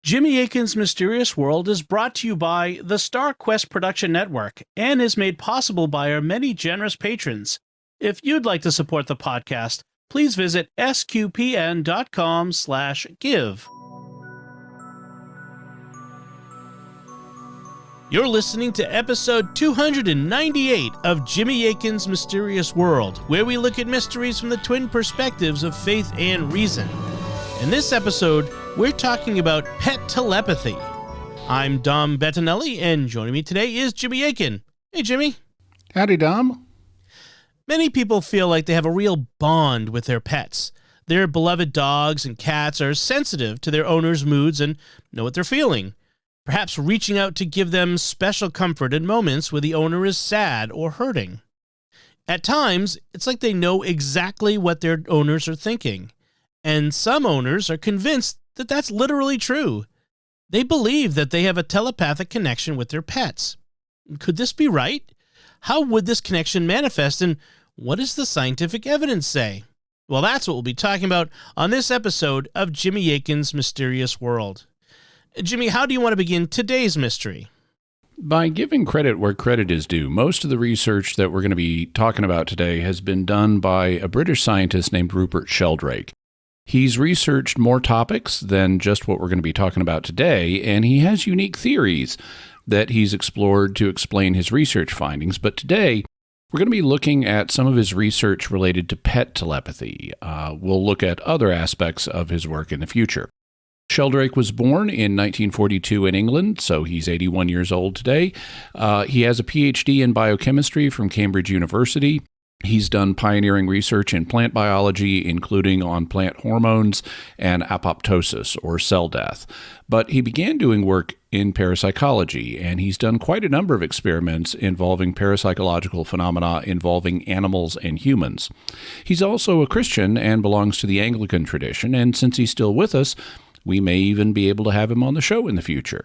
Jimmy Akin's Mysterious World is brought to you by the Star Quest Production Network and is made possible by our many generous patrons. If you'd like to support the podcast, please visit sqpn.com/give. You're listening to episode 298 of Jimmy Akin's Mysterious World, where we look at mysteries from the twin perspectives of faith and reason. In this episode, we're talking about pet telepathy. I'm Dom Bettinelli, and joining me today is Jimmy Akin. Hey, Jimmy. Howdy, Dom. Many people feel like they have a real bond with their pets. Their beloved dogs and cats are sensitive to their owner's moods and know what they're feeling, perhaps reaching out to give them special comfort in moments where the owner is sad or hurting. At times, it's like they know exactly what their owners are thinking, and some owners are convinced that that's literally true. They believe that they have a telepathic connection with their pets. Could this be right? How would this connection manifest, and what does the scientific evidence say? Well, that's what we'll be talking about on this episode of Jimmy Akin's Mysterious World. Jimmy, how do you want to begin today's mystery? By giving credit where credit is due, most of the research that we're going to be talking about today has been done by a British scientist named Rupert Sheldrake. He's researched more topics than just what we're going to be talking about today, and he has unique theories that he's explored to explain his research findings. But today, we're going to be looking at some of his research related to pet telepathy. We'll look at other aspects of his work in the future. Sheldrake was born in 1942 in England, so he's 81 years old today. He has a PhD in biochemistry from Cambridge University. He's done pioneering research in plant biology, including on plant hormones and apoptosis, or cell death. But he began doing work in parapsychology, and he's done quite a number of experiments involving parapsychological phenomena involving animals and humans. He's also a Christian and belongs to the Anglican tradition, and since he's still with us, we may even be able to have him on the show in the future.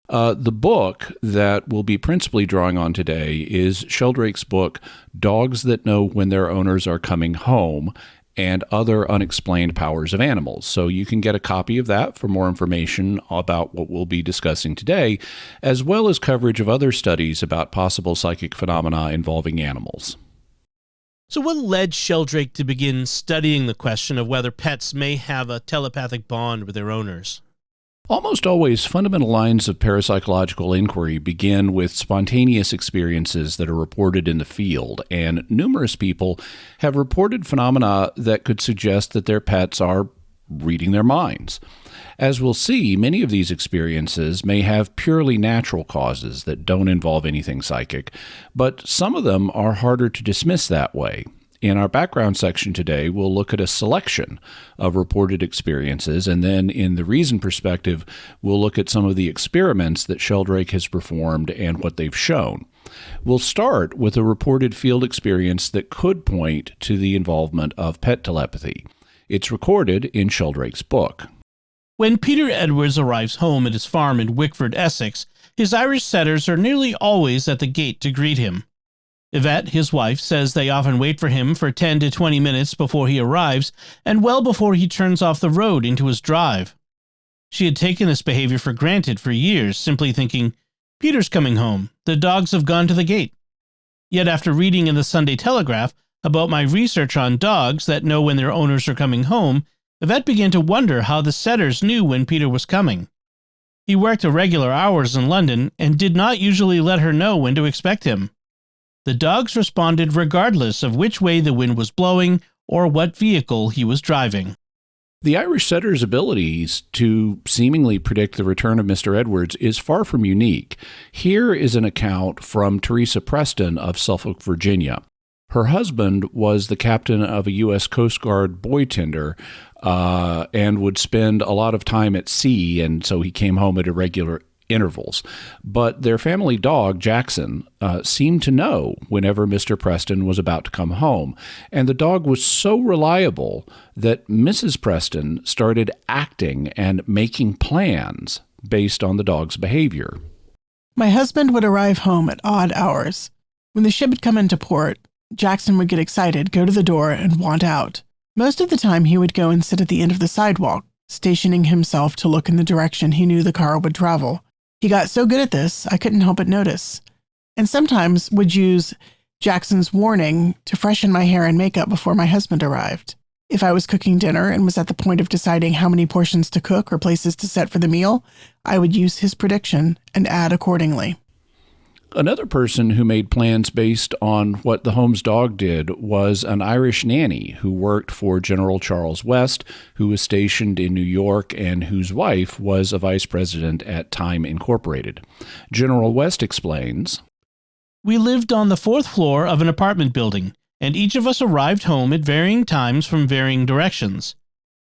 The book that we'll be principally drawing on today is Sheldrake's book, Dogs That Know When Their Owners Are Coming Home, and Other Unexplained Powers of Animals. So you can get a copy of that for more information about what we'll be discussing today, as well as coverage of other studies about possible psychic phenomena involving animals. So what led Sheldrake to begin studying the question of whether pets may have a telepathic bond with their owners? Almost always, fundamental lines of parapsychological inquiry begin with spontaneous experiences that are reported in the field, and numerous people have reported phenomena that could suggest that their pets are reading their minds. As we'll see, many of these experiences may have purely natural causes that don't involve anything psychic, but some of them are harder to dismiss that way. In our background section today, we'll look at a selection of reported experiences, and then in the reason perspective, we'll look at some of the experiments that Sheldrake has performed and what they've shown. We'll start with a reported field experience that could point to the involvement of pet telepathy. It's recorded in Sheldrake's book. When Peter Edwards arrives home at his farm in Wickford, Essex, his Irish setters are nearly always at the gate to greet him. Yvette, his wife, says they often wait for him for 10 to 20 minutes before he arrives and well before he turns off the road into his drive. She had taken this behavior for granted for years, simply thinking, Peter's coming home. The dogs have gone to the gate. Yet after reading in the Sunday Telegraph about my research on dogs that know when their owners are coming home, Yvette began to wonder how the setters knew when Peter was coming. He worked irregular hours in London and did not usually let her know when to expect him. The dogs responded regardless of which way the wind was blowing or what vehicle he was driving. The Irish setter's abilities to seemingly predict the return of Mr. Edwards is far from unique. Here is an account from Teresa Preston of Suffolk, Virginia. Her husband was the captain of a U.S. Coast Guard buoy tender and would spend a lot of time at sea, and so he came home at irregular intervals. But their family dog, Jackson, seemed to know whenever Mr. Preston was about to come home. And the dog was so reliable that Mrs. Preston started acting and making plans based on the dog's behavior. My husband would arrive home at odd hours. When the ship had come into port, Jackson would get excited, go to the door, and want out. Most of the time he would go and sit at the end of the sidewalk, stationing himself to look in the direction he knew the car would travel. He got so good at this, I couldn't help but notice, and sometimes would use Jackson's warning to freshen my hair and makeup before my husband arrived. If I was cooking dinner and was at the point of deciding how many portions to cook or places to set for the meal, I would use his prediction and add accordingly. Another person who made plans based on what the Holmes dog did was an Irish nanny who worked for General Charles West, who was stationed in New York and whose wife was a vice president at Time Incorporated. General West explains, "We lived on the 4th floor of an apartment building, and each of us arrived home at varying times from varying directions.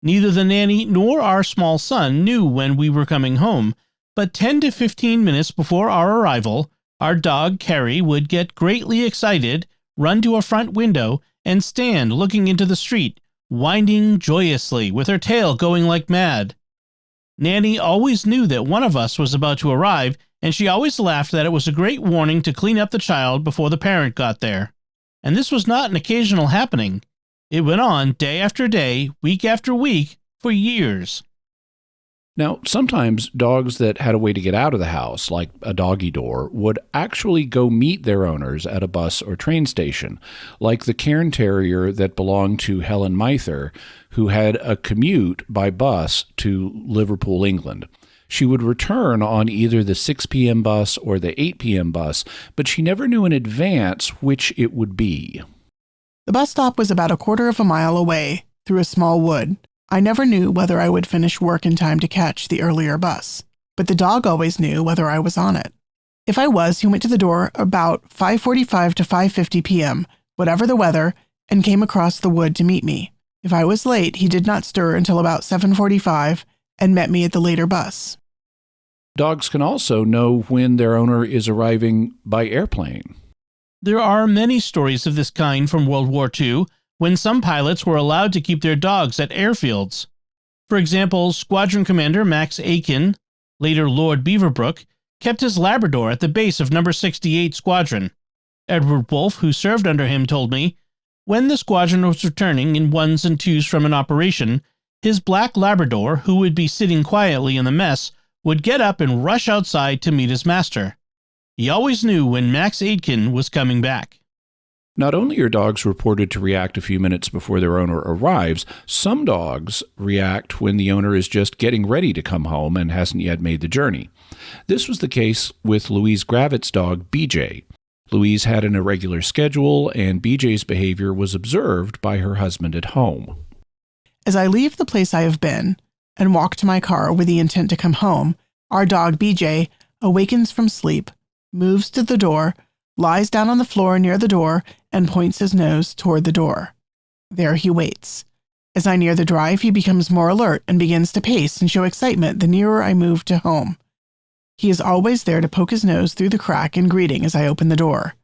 Neither the nanny nor our small son knew when we were coming home, but 10 to 15 minutes before our arrival, our dog, Carrie, would get greatly excited, run to a front window, and stand looking into the street, whining joyously, with her tail going like mad. Nanny always knew that one of us was about to arrive, and she always laughed that it was a great warning to clean up the child before the parent got there. And this was not an occasional happening. It went on day after day, week after week, for years." Now, sometimes dogs that had a way to get out of the house, like a doggy door, would actually go meet their owners at a bus or train station, like the Cairn Terrier that belonged to Helen Mather, who had a commute by bus to Liverpool, England. She would return on either the 6 p.m. bus or the 8 p.m. bus, but she never knew in advance which it would be. The bus stop was about a quarter of a mile away, through a small wood. I never knew whether I would finish work in time to catch the earlier bus, but the dog always knew whether I was on it. If I was, he went to the door about 5:45 to 5:50 p.m., whatever the weather, and came across the wood to meet me. If I was late, he did not stir until about 7:45 and met me at the later bus. Dogs can also know when their owner is arriving by airplane. There are many stories of this kind from World War II, when some pilots were allowed to keep their dogs at airfields. For example, Squadron Commander Max Akin, later Lord Beaverbrook, kept his Labrador at the base of No. 68 Squadron. Edward Wolfe, who served under him, told me, when the squadron was returning in 1s and 2s from an operation, his black Labrador, who would be sitting quietly in the mess, would get up and rush outside to meet his master. He always knew when Max Aitken was coming back. Not only are dogs reported to react a few minutes before their owner arrives, some dogs react when the owner is just getting ready to come home and hasn't yet made the journey. This was the case with Louise Gravitt's dog, BJ. Louise had an irregular schedule, and BJ's behavior was observed by her husband at home. As I leave the place I have been and walk to my car with the intent to come home, our dog BJ awakens from sleep, moves to the door, lies down on the floor near the door, and points his nose toward the door. There he waits. As I near the drive, he becomes more alert and begins to pace and show excitement the nearer I move to home. He is always there to poke his nose through the crack in greeting as I open the door.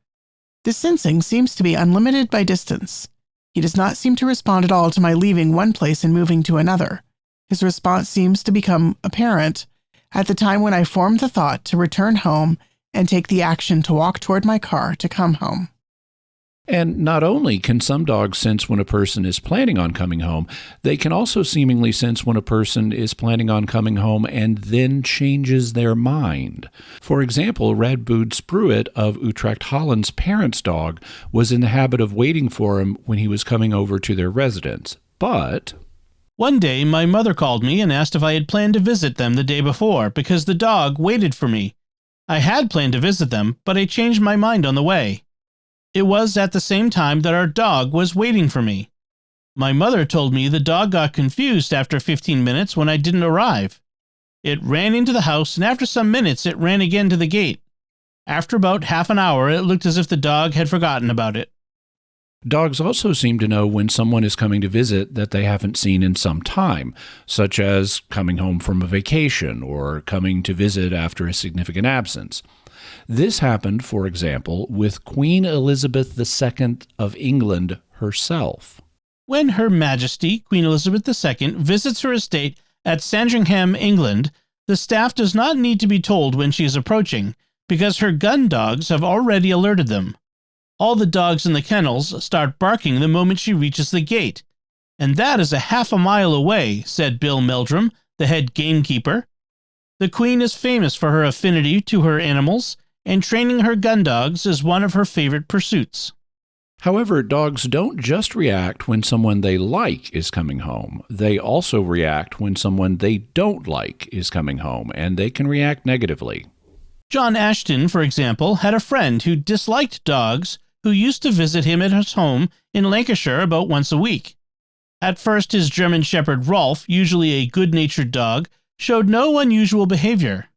This sensing seems to be unlimited by distance. He does not seem to respond at all to my leaving one place and moving to another. His response seems to become apparent at the time when I form the thought to return home and take the action to walk toward my car to come home. And not only can some dogs sense when a person is planning on coming home, they can also seemingly sense when a person is planning on coming home and then changes their mind. For example, Radboud Spruit of Utrecht Holland's parents' dog was in the habit of waiting for him when he was coming over to their residence. But one day, my mother called me and asked if I had planned to visit them the day before because the dog waited for me. I had planned to visit them, but I changed my mind on the way. It was at the same time that our dog was waiting for me. My mother told me the dog got confused after 15 minutes when I didn't arrive. It ran into the house, and after some minutes it ran again to the gate. After about half an hour, it looked as if the dog had forgotten about it. Dogs also seem to know when someone is coming to visit that they haven't seen in some time, such as coming home from a vacation or coming to visit after a significant absence. This happened, for example, with Queen Elizabeth II of England herself. When Her Majesty, Queen Elizabeth II, visits her estate at Sandringham, England, the staff does not need to be told when she is approaching, because her gun dogs have already alerted them. All the dogs in the kennels start barking the moment she reaches the gate. "And that is a half a mile away," said Bill Meldrum, the head gamekeeper. "The Queen is famous for her affinity to her animals, and training her gun dogs is one of her favorite pursuits." However, dogs don't just react when someone they like is coming home. They also react when someone they don't like is coming home, and they can react negatively. John Ashton, for example, had a friend who disliked dogs who used to visit him at his home in Lancashire about once a week. At first, his German Shepherd Rolf, usually a good-natured dog, showed no unusual behavior.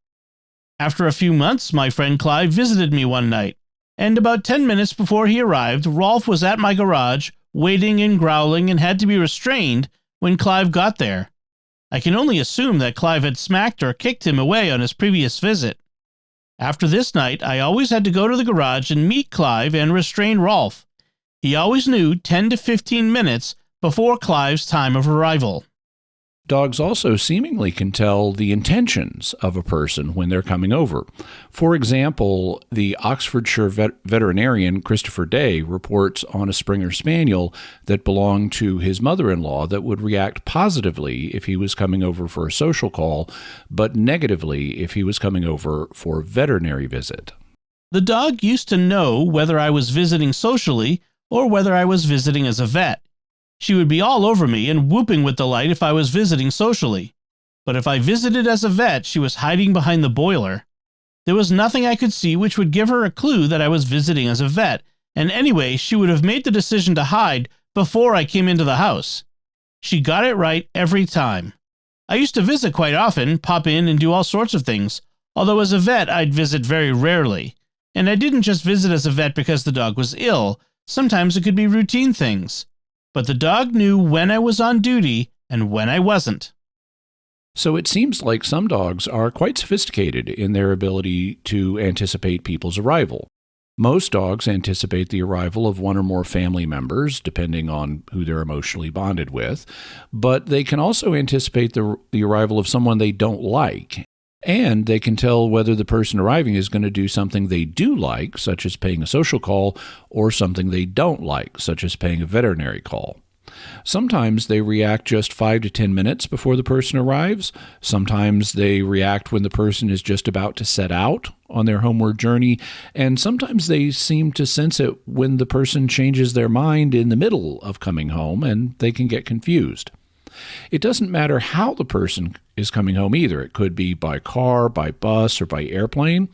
"After a few months, my friend Clive visited me one night, and about 10 minutes before he arrived, Rolf was at my garage, waiting and growling, and had to be restrained when Clive got there. I can only assume that Clive had smacked or kicked him away on his previous visit. After this night, I always had to go to the garage and meet Clive and restrain Rolf. He always knew 10 to 15 minutes before Clive's time of arrival." Dogs also seemingly can tell the intentions of a person when they're coming over. For example, the Oxfordshire veterinarian Christopher Day reports on a Springer Spaniel that belonged to his mother-in-law that would react positively if he was coming over for a social call, but negatively if he was coming over for a veterinary visit. "The dog used to know whether I was visiting socially or whether I was visiting as a vet. She would be all over me and whooping with delight if I was visiting socially. But if I visited as a vet, she was hiding behind the boiler. There was nothing I could see which would give her a clue that I was visiting as a vet, and anyway, she would have made the decision to hide before I came into the house. She got it right every time. I used to visit quite often, pop in and do all sorts of things, although as a vet I'd visit very rarely. And I didn't just visit as a vet because the dog was ill. Sometimes it could be routine things. But the dog knew when I was on duty and when I wasn't." So it seems like some dogs are quite sophisticated in their ability to anticipate people's arrival. Most dogs anticipate the arrival of one or more family members, depending on who they're emotionally bonded with, but they can also anticipate the arrival of someone they don't like. And they can tell whether the person arriving is going to do something they do like, such as paying a social call, or something they don't like, such as paying a veterinary call. Sometimes they react just 5 to 10 minutes before the person arrives. Sometimes they react when the person is just about to set out on their homeward journey. And sometimes they seem to sense it when the person changes their mind in the middle of coming home, and they can get confused. It doesn't matter how the person is coming home either. It could be by car, by bus, or by airplane.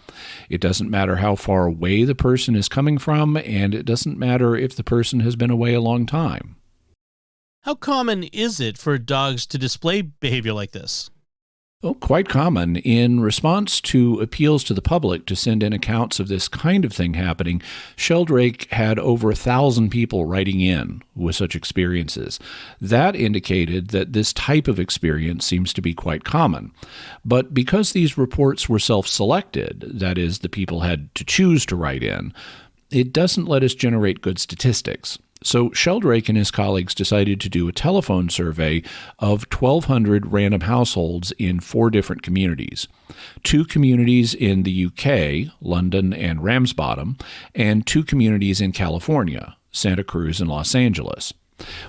It doesn't matter how far away the person is coming from, and it doesn't matter if the person has been away a long time. How common is it for dogs to display behavior like this? Well, quite common. In response to appeals to the public to send in accounts of this kind of thing happening, Sheldrake had over 1,000 people writing in with such experiences. That indicated that this type of experience seems to be quite common. But because these reports were self-selected, that is, the people had to choose to write in, it doesn't let us generate good statistics. So Sheldrake and his colleagues decided to do a telephone survey of 1,200 random households in 4 different communities. 2 communities in the UK, London and Ramsbottom, and 2 communities in California, Santa Cruz and Los Angeles.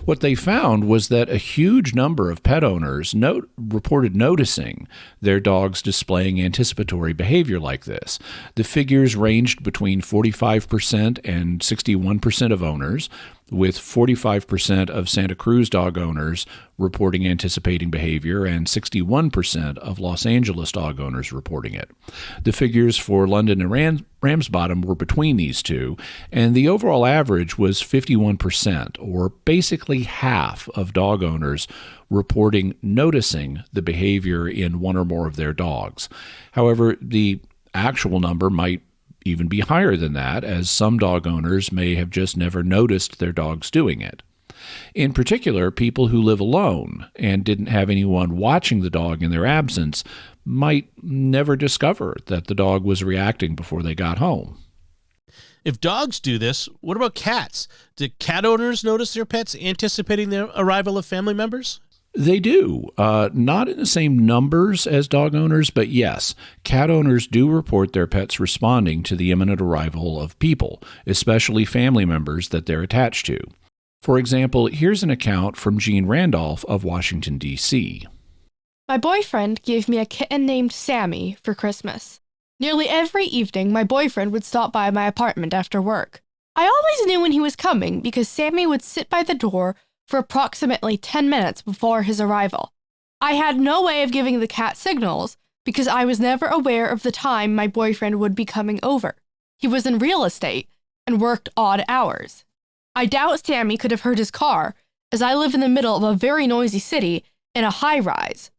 What they found was that a huge number of pet owners reported noticing their dogs displaying anticipatory behavior like this. The figures ranged between 45% and 61% of owners, with 45% of Santa Cruz dog owners reporting anticipating behavior and 61% of Los Angeles dog owners reporting it. The figures for London and Ramsbottom were between these two, and the overall average was 51%, or basically half of dog owners reporting noticing the behavior in one or more of their dogs. However, the actual number might even be higher than that, as some dog owners may have just never noticed their dogs doing it. In particular, people who live alone and didn't have anyone watching the dog in their absence might never discover that the dog was reacting before they got home. If dogs do this, what about cats? Do cat owners notice their pets anticipating the arrival of family members? They do. Not in the same numbers as dog owners, but yes, cat owners do report their pets responding to the imminent arrival of people, especially family members that they're attached to. For example, here's an account from Jean Randolph of Washington, D.C. My boyfriend gave me a kitten named Sammy for Christmas. Nearly every evening, my boyfriend would stop by my apartment after work. I always knew when he was coming because Sammy would sit by the door for approximately 10 minutes before his arrival. I had no way of giving the cat signals because I was never aware of the time my boyfriend would be coming over. He was in real estate and worked odd hours. I doubt Sammy could have heard his car, as I live in the middle of a very noisy city in a high-rise.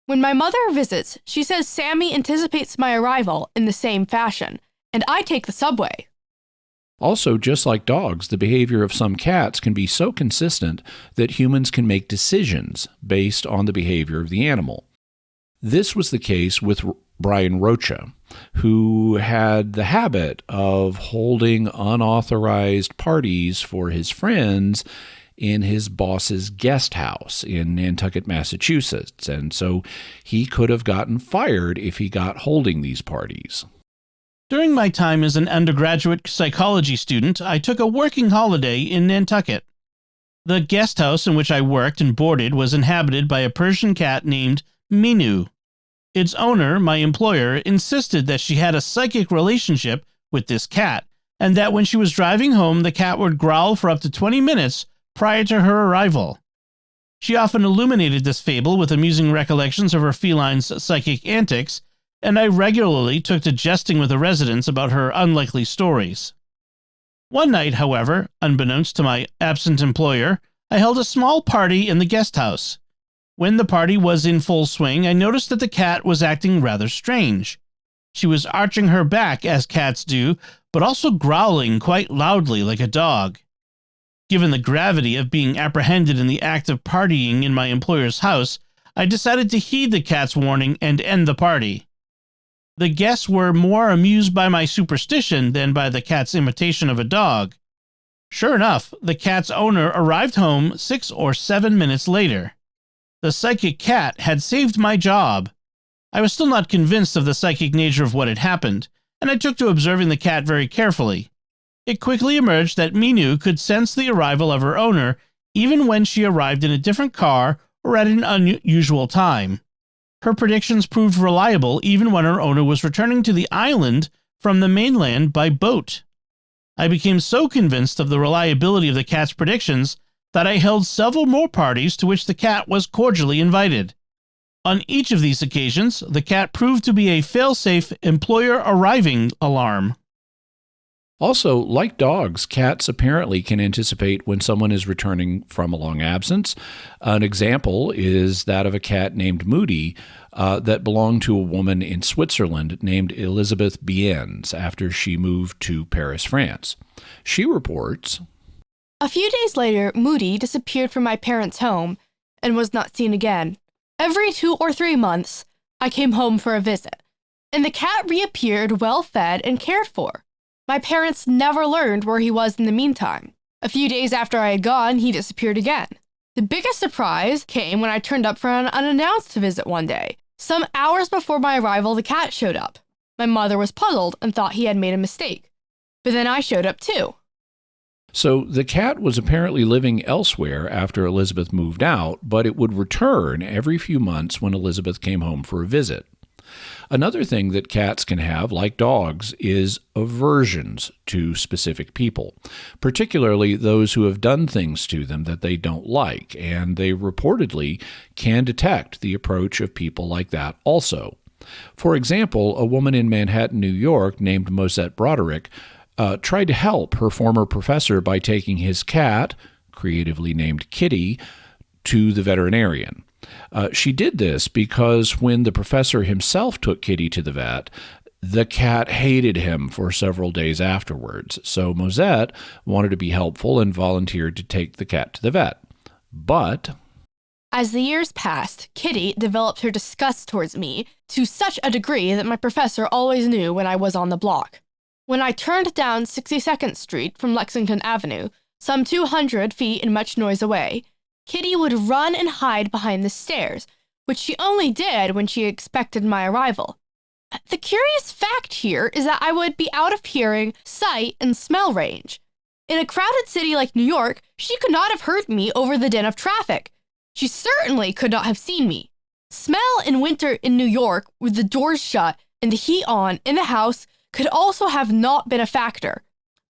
When my mother visits, she says Sammy anticipates my arrival in the same fashion, and I take the subway. Also, just like dogs, the behavior of some cats can be so consistent that humans can make decisions based on the behavior of the animal. This was the case with Brian Rocha, who had the habit of holding unauthorized parties for his friends in his boss's guest house in Nantucket, Massachusetts, and so he could have gotten fired if he got holding these parties. During my time as an undergraduate psychology student, I took a working holiday in Nantucket. The guest house in which I worked and boarded was inhabited by a Persian cat named Minu. Its owner, my employer, insisted that she had a psychic relationship with this cat, and that when she was driving home, the cat would growl for up to 20 minutes prior to her arrival. She often illuminated this fable with amusing recollections of her feline's psychic antics, and I regularly took to jesting with the residents about her unlikely stories. One night, however, unbeknownst to my absent employer, I held a small party in the guest house. When the party was in full swing, I noticed that the cat was acting rather strange. She was arching her back, as cats do, but also growling quite loudly like a dog. Given the gravity of being apprehended in the act of partying in my employer's house, I decided to heed the cat's warning and end the party. The guests were more amused by my superstition than by the cat's imitation of a dog. Sure enough, the cat's owner arrived home 6 or 7 minutes later. The psychic cat had saved my job. I was still not convinced of the psychic nature of what had happened, and I took to observing the cat very carefully. It quickly emerged that Minu could sense the arrival of her owner even when she arrived in a different car or at an unusual time. Her predictions proved reliable even when her owner was returning to the island from the mainland by boat. I became so convinced of the reliability of the cat's predictions that I held several more parties to which the cat was cordially invited. On each of these occasions, the cat proved to be a fail-safe employer arriving alarm. Also, like dogs, cats apparently can anticipate when someone is returning from a long absence. An example is that of a cat named Moody that belonged to a woman in Switzerland named Elizabeth Biennes after she moved to Paris, France. She reports, A few days later, Moody disappeared from my parents' home and was not seen again. Every 2 or 3 months, I came home for a visit, and the cat reappeared well-fed and cared for. My parents never learned where he was in the meantime. A few days after I had gone, he disappeared again. The biggest surprise came when I turned up for an unannounced visit one day. Some hours before my arrival, the cat showed up. My mother was puzzled and thought he had made a mistake. But then I showed up too. So the cat was apparently living elsewhere after Elizabeth moved out, but it would return every few months when Elizabeth came home for a visit. Another thing that cats can have, like dogs, is aversions to specific people, particularly those who have done things to them that they don't like, and they reportedly can detect the approach of people like that also. For example, a woman in Manhattan, New York, named Mosette Broderick, tried to help her former professor by taking his cat, creatively named Kitty, to the veterinarian. She did this because when the professor himself took Kitty to the vet, the cat hated him for several days afterwards. So Mosette wanted to be helpful and volunteered to take the cat to the vet. But as the years passed, Kitty developed her disgust towards me to such a degree that my professor always knew when I was on the block. When I turned down 62nd Street from Lexington Avenue, some 200 feet and much noise away, Kitty would run and hide behind the stairs, which she only did when she expected my arrival. The curious fact here is that I would be out of hearing, sight, and smell range. In a crowded city like New York, she could not have heard me over the din of traffic. She certainly could not have seen me. Smell in winter in New York with the doors shut and the heat on in the house could also have not been a factor.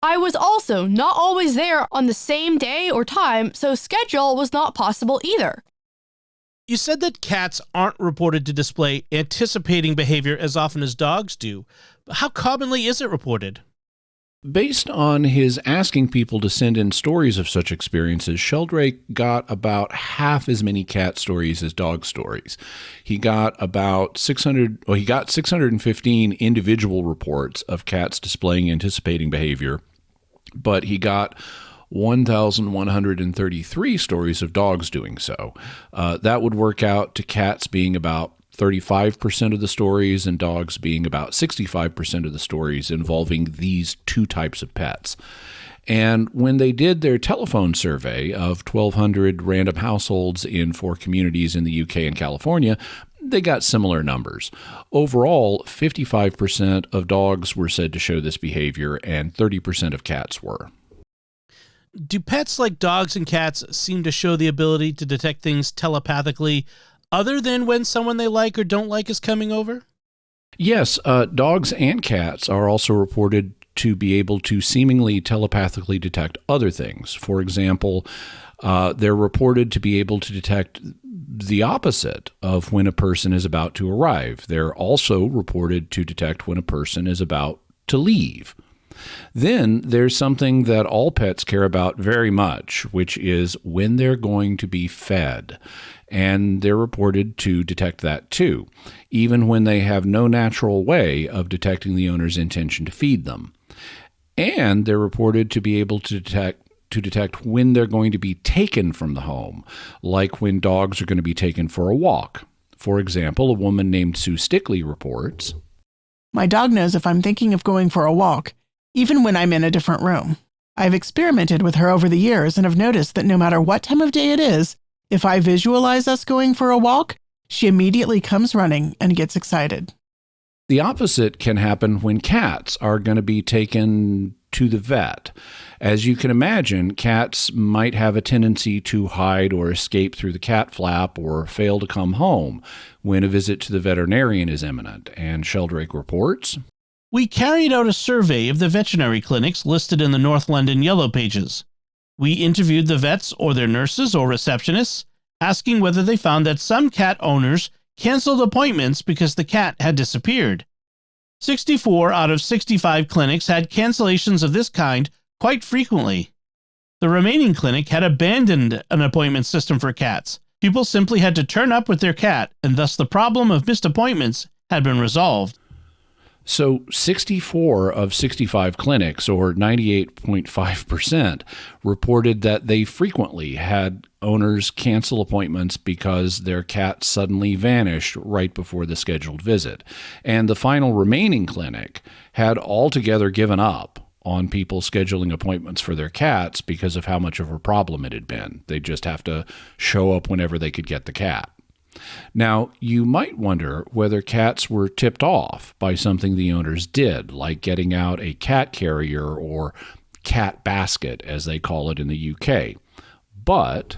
I was also not always there on the same day or time, so schedule was not possible either. You said that cats aren't reported to display anticipating behavior as often as dogs do. How commonly is it reported? Based on his asking people to send in stories of such experiences, Sheldrake got about half as many cat stories as dog stories. He got about 615 individual reports of cats displaying anticipating behavior, but he got 1,133 stories of dogs doing so. That would work out to cats being about 35% of the stories and dogs being about 65% of the stories involving these two types of pets. And when they did their telephone survey of 1,200 random households in 4 communities in the UK and California, they got similar numbers. Overall, 55% of dogs were said to show this behavior and 30% of cats were. Do pets like dogs and cats seem to show the ability to detect things telepathically other than when someone they like or don't like is coming over? Yes, dogs and cats are also reported to be able to seemingly telepathically detect other things. For example, they're reported to be able to detect the opposite of when a person is about to arrive. They're also reported to detect when a person is about to leave. Then there's something that all pets care about very much, which is when they're going to be fed. And they're reported to detect that too, even when they have no natural way of detecting the owner's intention to feed them. And they're reported to be able to detect when they're going to be taken from the home, like when dogs are going to be taken for a walk. For example, a woman named Sue Stickley reports, My dog knows if I'm thinking of going for a walk, even when I'm in a different room. I've experimented with her over the years and have noticed that no matter what time of day it is, if I visualize us going for a walk, she immediately comes running and gets excited. The opposite can happen when cats are going to be taken to the vet. As you can imagine, cats might have a tendency to hide or escape through the cat flap or fail to come home when a visit to the veterinarian is imminent. And Sheldrake reports, We carried out a survey of the veterinary clinics listed in the North London Yellow Pages. We interviewed the vets or their nurses or receptionists, asking whether they found that some cat owners canceled appointments because the cat had disappeared. 64 out of 65 clinics had cancellations of this kind quite frequently. The remaining clinic had abandoned an appointment system for cats. People simply had to turn up with their cat, and thus the problem of missed appointments had been resolved. So 64 of 65 clinics, or 98.5%, reported that they frequently had owners cancel appointments because their cat suddenly vanished right before the scheduled visit. And the final remaining clinic had altogether given up on people scheduling appointments for their cats because of how much of a problem it had been. They'd just have to show up whenever they could get the cat. Now, you might wonder whether cats were tipped off by something the owners did, like getting out a cat carrier or cat basket, as they call it in the UK. But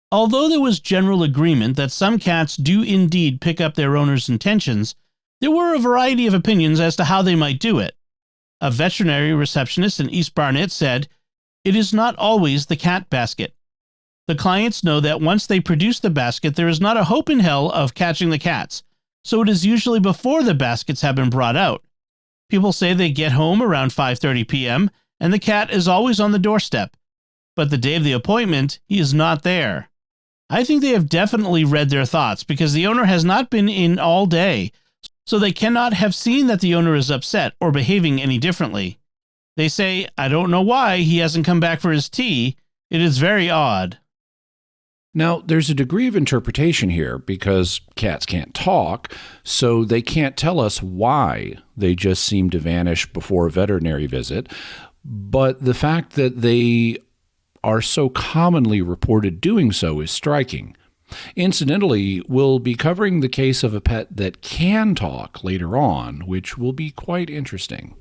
although there was general agreement that some cats do indeed pick up their owner's intentions, there were a variety of opinions as to how they might do it. A veterinary receptionist in East Barnet said, "It is not always the cat basket. The clients know that once they produce the basket, there is not a hope in hell of catching the cats, so it is usually before the baskets have been brought out. People say they get home around 5:30 p.m., and the cat is always on the doorstep. But the day of the appointment, he is not there. I think they have definitely read their thoughts because the owner has not been in all day, so they cannot have seen that the owner is upset or behaving any differently. They say, I don't know why he hasn't come back for his tea. It is very odd." now, there's a degree of interpretation here because cats can't talk, so they can't tell us why they just seem to vanish before a veterinary visit. But the fact that they are so commonly reported doing so is striking. Incidentally, we'll be covering the case of a pet that can talk later on, which will be quite interesting.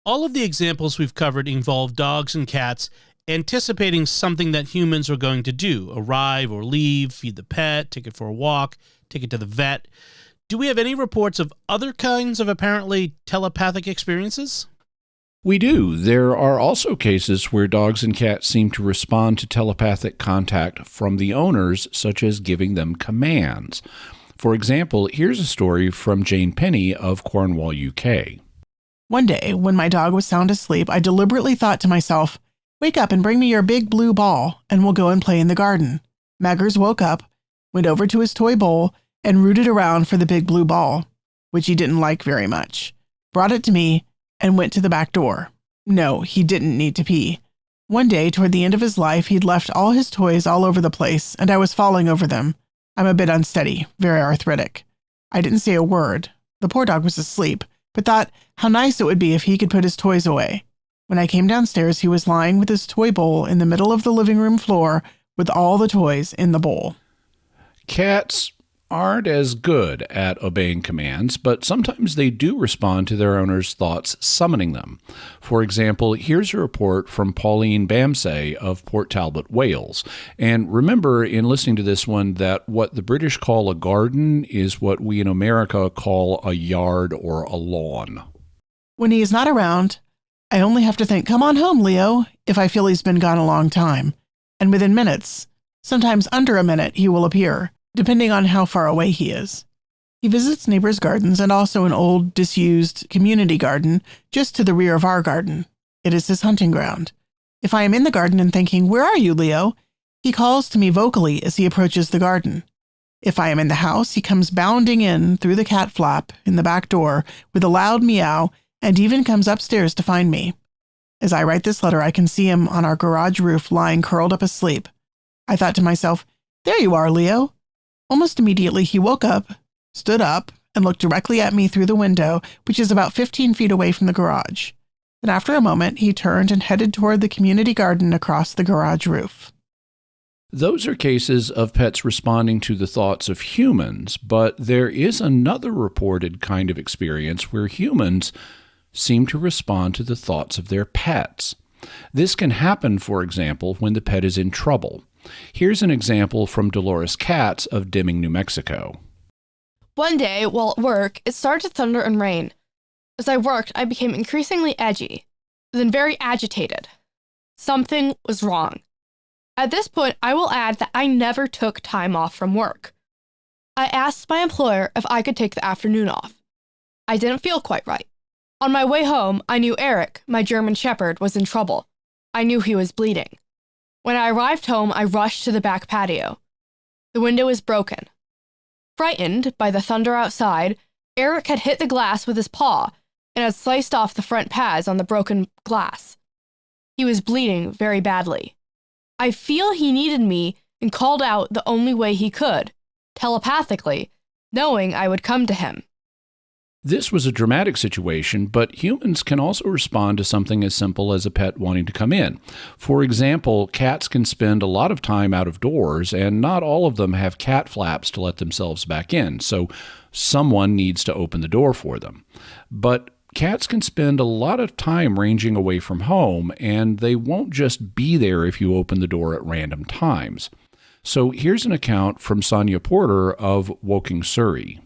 All of the examples we've covered involve dogs and cats anticipating something that humans are going to do, arrive or leave, feed the pet, take it for a walk, take it to the vet. Do we have any reports of other kinds of apparently telepathic experiences? We do. There are also cases where dogs and cats seem to respond to telepathic contact from the owners, such as giving them commands. For example, here's a story from Jane Penny of Cornwall, UK. One day, when my dog was sound asleep, I deliberately thought to myself, "Wake up and bring me your big blue ball, and we'll go and play in the garden." Maggers woke up, went over to his toy bowl, and rooted around for the big blue ball, which he didn't like very much, brought it to me, and went to the back door. No, he didn't need to pee. One day, toward the end of his life, he'd left all his toys all over the place, and I was falling over them. I'm a bit unsteady, very arthritic. I didn't say a word. The poor dog was asleep, but thought how nice it would be if he could put his toys away. When I came downstairs, he was lying with his toy bowl in the middle of the living room floor with all the toys in the bowl. Cats aren't as good at obeying commands, but sometimes they do respond to their owner's thoughts summoning them. For example, here's a report from Pauline Bamsay of Port Talbot, Wales. And remember in listening to this one that what the British call a garden is what we in America call a yard or a lawn. When he is not around, I only have to think, "Come on home, Leo," if I feel he's been gone a long time. And within minutes, sometimes under a minute, he will appear, depending on how far away he is. He visits neighbors' gardens and also an old, disused community garden just to the rear of our garden. It is his hunting ground. If I am in the garden and thinking, "Where are you, Leo?" he calls to me vocally as he approaches the garden. If I am in the house, he comes bounding in through the cat flap in the back door with a loud meow and even comes upstairs to find me. As I write this letter, I can see him on our garage roof lying curled up asleep. I thought to myself, "There you are, Leo." Almost immediately, he woke up, stood up, and looked directly at me through the window, which is about 15 feet away from the garage. Then after a moment, he turned and headed toward the community garden across the garage roof. Those are cases of pets responding to the thoughts of humans, but there is another reported kind of experience where humans seem to respond to the thoughts of their pets. This can happen, for example, when the pet is in trouble. Here's an example from Dolores Katz of Deming, New Mexico. One day, while at work, it started to thunder and rain. As I worked, I became increasingly edgy, then very agitated. Something was wrong. At this point, I will add that I never took time off from work. I asked my employer if I could take the afternoon off. I didn't feel quite right. On my way home, I knew Eric, my German Shepherd, was in trouble. I knew he was bleeding. When I arrived home, I rushed to the back patio. The window was broken. Frightened by the thunder outside, Eric had hit the glass with his paw and had sliced off the front pads on the broken glass. He was bleeding very badly. I feel he needed me and called out the only way he could, telepathically, knowing I would come to him. This was a dramatic situation, but humans can also respond to something as simple as a pet wanting to come in. For example, cats can spend a lot of time out of doors, and not all of them have cat flaps to let themselves back in, so someone needs to open the door for them. But cats can spend a lot of time ranging away from home, and they won't just be there if you open the door at random times. So here's an account from Sonia Porter of Woking, Surrey.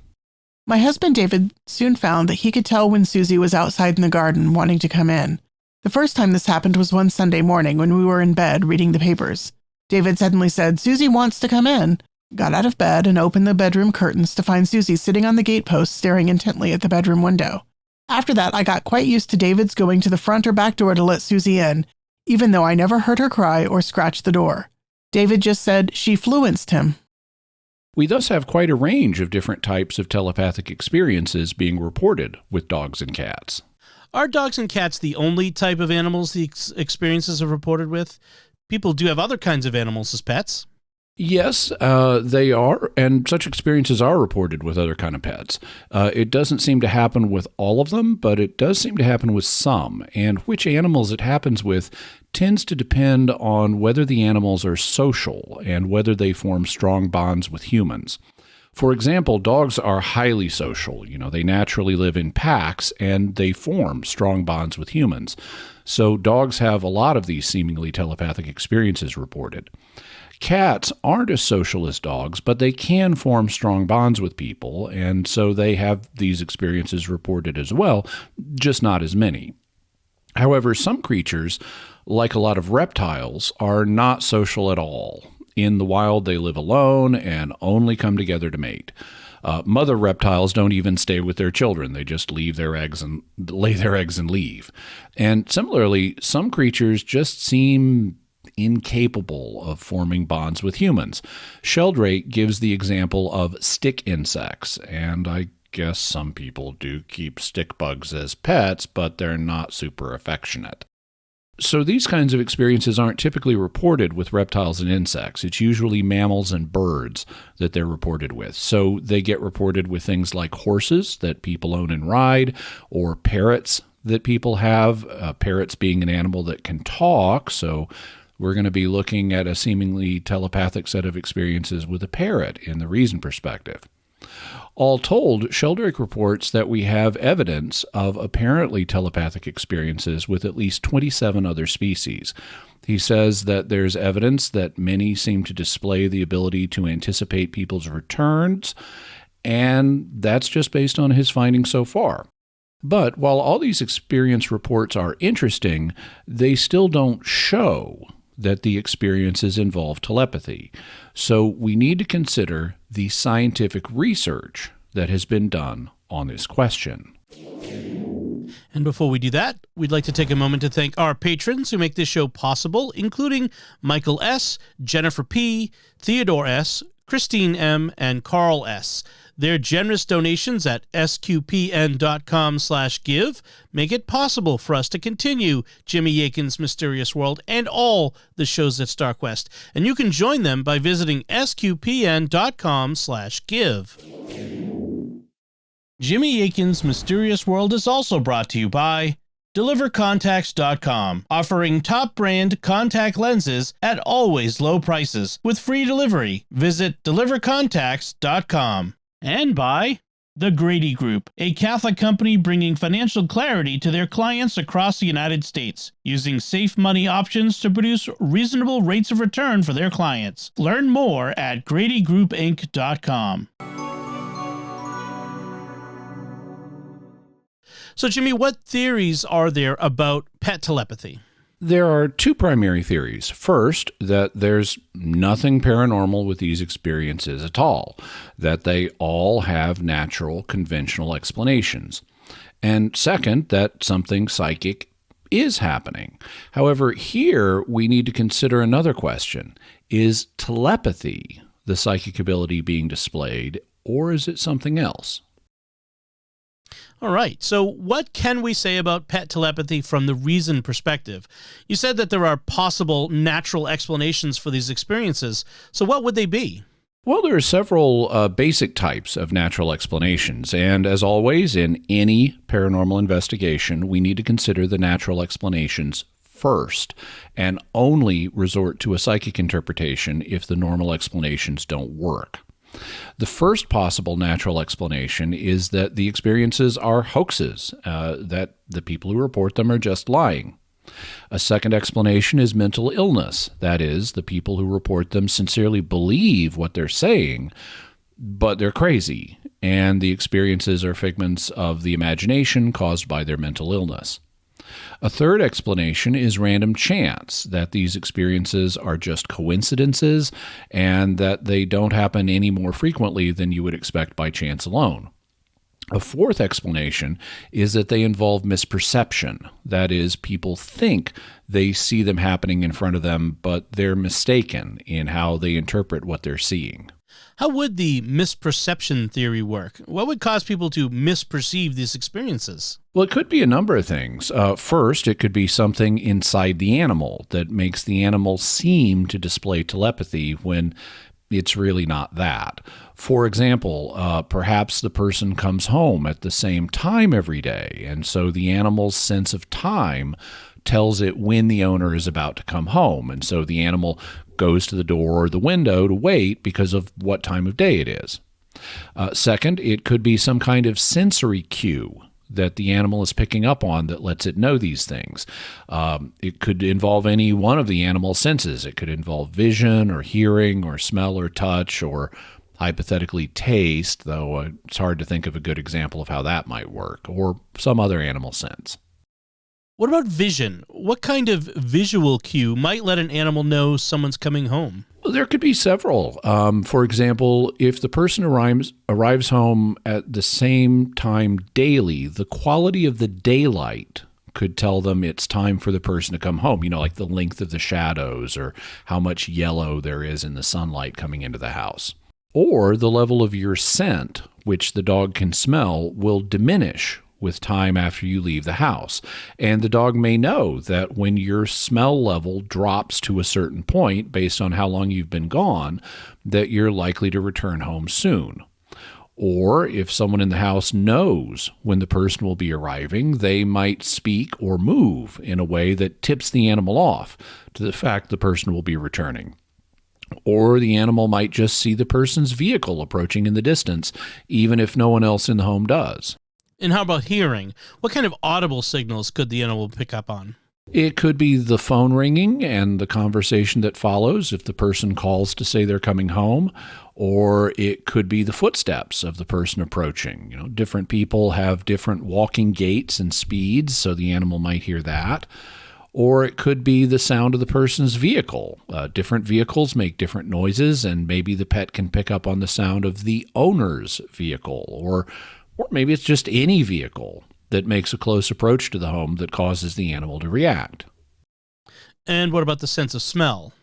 My husband David soon found that he could tell when Susie was outside in the garden wanting to come in. The first time this happened was one Sunday morning when we were in bed reading the papers. David suddenly said, "Susie wants to come in," got out of bed and opened the bedroom curtains to find Susie sitting on the gatepost staring intently at the bedroom window. After that, I got quite used to David's going to the front or back door to let Susie in, even though I never heard her cry or scratch the door. David just said she fluenced him. We thus have quite a range of different types of telepathic experiences being reported with dogs and cats. Are dogs and cats the only type of animals the experiences are reported with? People do have other kinds of animals as pets. Yes, they are, and such experiences are reported with other kind of pets. It doesn't seem to happen with all of them, but it does seem to happen with some, and which animals it happens with tends to depend on whether the animals are social and whether they form strong bonds with humans. For example, dogs are highly social. They naturally live in packs and they form strong bonds with humans. So dogs have a lot of these seemingly telepathic experiences reported. Cats aren't as social as dogs, but they can form strong bonds with people, and so they have these experiences reported as well, just not as many. However, some creatures, like a lot of reptiles, are not social at all. In the wild, they live alone and only come together to mate. Mother reptiles don't even stay with their children. They just leave their eggs and lay their eggs and leave. And similarly, some creatures just seem incapable of forming bonds with humans. Sheldrake gives the example of stick insects, and I guess some people do keep stick bugs as pets, but they're not super affectionate. So these kinds of experiences aren't typically reported with reptiles and insects. It's usually mammals and birds that they're reported with. So they get reported with things like horses that people own and ride, or parrots that people have, parrots being an animal that can talk. So we're going to be looking at a seemingly telepathic set of experiences with a parrot in the reason perspective. All told, Sheldrake reports that we have evidence of apparently telepathic experiences with at least 27 other species. He says that there's evidence that many seem to display the ability to anticipate people's returns, and that's just based on his findings so far. But while all these experience reports are interesting, they still don't show that the experiences involve telepathy. So we need to consider the scientific research that has been done on this question. And before we do that, we'd like to take a moment to thank our patrons who make this show possible, including Michael S., Jennifer P., Theodore S., Christine M., and Carl S. Their generous donations at sqpn.com/give make it possible for us to continue Jimmy Akin's Mysterious World and all the shows at StarQuest. And you can join them by visiting sqpn.com/give. Jimmy Akin's Mysterious World is also brought to you by DeliverContacts.com, offering top brand contact lenses at always low prices with free delivery. Visit DeliverContacts.com. And by The Grady Group, a Catholic company bringing financial clarity to their clients across the United States, using safe money options to produce reasonable rates of return for their clients. Learn more at GradyGroupInc.com. So, Jimmy, what theories are there about pet telepathy? There are two primary theories. First, that there's nothing paranormal with these experiences at all, that they all have natural, conventional explanations. And second, that something psychic is happening. However, here we need to consider another question. Is telepathy the psychic ability being displayed, or is it something else? All right, so what can we say about pet telepathy from the reason perspective? You said that there are possible natural explanations for these experiences, so what would they be? Well, there are several basic types of natural explanations, and as always, in any paranormal investigation, we need to consider the natural explanations first, and only resort to a psychic interpretation if the normal explanations don't work. The first possible natural explanation is that the experiences are hoaxes, that the people who report them are just lying. A second explanation is mental illness. That is, the people who report them sincerely believe what they're saying, but they're crazy, and the experiences are figments of the imagination caused by their mental illness. A third explanation is random chance, that these experiences are just coincidences and that they don't happen any more frequently than you would expect by chance alone. A fourth explanation is that they involve misperception. That is, people think they see them happening in front of them, but they're mistaken in how they interpret what they're seeing. How would the misperception theory work? What would cause people to misperceive these experiences? Well, it could be a number of things. First, it could be something inside the animal that makes the animal seem to display telepathy when it's really not that. For example, perhaps the person comes home at the same time every day, and so the animal's sense of time tells it when the owner is about to come home, and so the animal goes to the door or the window to wait because of what time of day it is. Second, it could be some kind of sensory cue that the animal is picking up on that lets it know these things. It could involve any one of the animal's senses. It could involve vision or hearing or smell or touch or hypothetically taste, though it's hard to think of a good example of how that might work, or some other animal sense. What about vision? What kind of visual cue might let an animal know someone's coming home? Well, there could be several. For example, if the person arrives home at the same time daily, the quality of the daylight could tell them it's time for the person to come home, like the length of the shadows or how much yellow there is in the sunlight coming into the house. Or the level of your scent, which the dog can smell, will diminish with time after you leave the house. And the dog may know that when your smell level drops to a certain point based on how long you've been gone, that you're likely to return home soon. Or if someone in the house knows when the person will be arriving, they might speak or move in a way that tips the animal off to the fact the person will be returning. Or the animal might just see the person's vehicle approaching in the distance, even if no one else in the home does. And how about hearing? What kind of audible signals could the animal pick up on? It could be the phone ringing and the conversation that follows if the person calls to say they're coming home, or it could be the footsteps of the person approaching. Different people have different walking gaits and speeds, so the animal might hear that. Or it could be the sound of the person's vehicle. Different vehicles make different noises, and maybe the pet can pick up on the sound of the owner's vehicle, or maybe it's just any vehicle that makes a close approach to the home that causes the animal to react. And what about the sense of smell?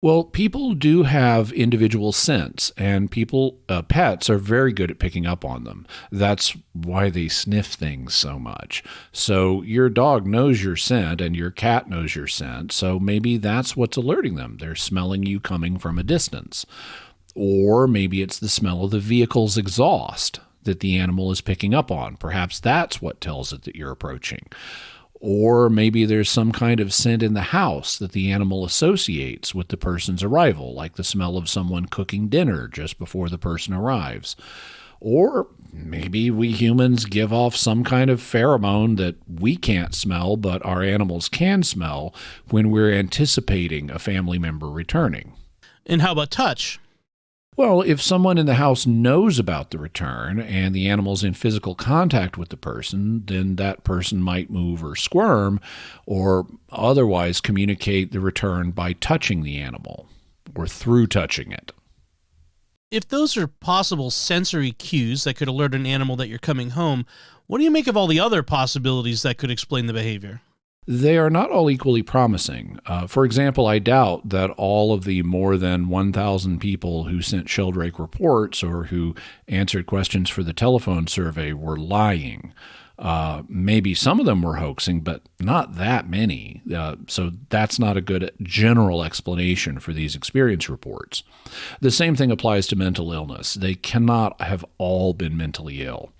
Well, people do have individual scents, and pets are very good at picking up on them. That's why they sniff things so much. So your dog knows your scent, and your cat knows your scent, so maybe that's what's alerting them. They're smelling you coming from a distance. Or maybe it's the smell of the vehicle's exhaust that the animal is picking up on. Perhaps that's what tells it that you're approaching. Or maybe there's some kind of scent in the house that the animal associates with the person's arrival, like the smell of someone cooking dinner just before the person arrives. Or maybe we humans give off some kind of pheromone that we can't smell, but our animals can smell when we're anticipating a family member returning. And how about touch? Well, if someone in the house knows about the return and the animal's in physical contact with the person, then that person might move or squirm or otherwise communicate the return by touching the animal or through touching it. If those are possible sensory cues that could alert an animal that you're coming home, what do you make of all the other possibilities that could explain the behavior? They are not all equally promising. For example, I doubt that all of the more than 1,000 people who sent Sheldrake reports or who answered questions for the telephone survey were lying. Maybe some of them were hoaxing, but not that many. So that's not a good general explanation for these experience reports. The same thing applies to mental illness. They cannot have all been mentally ill.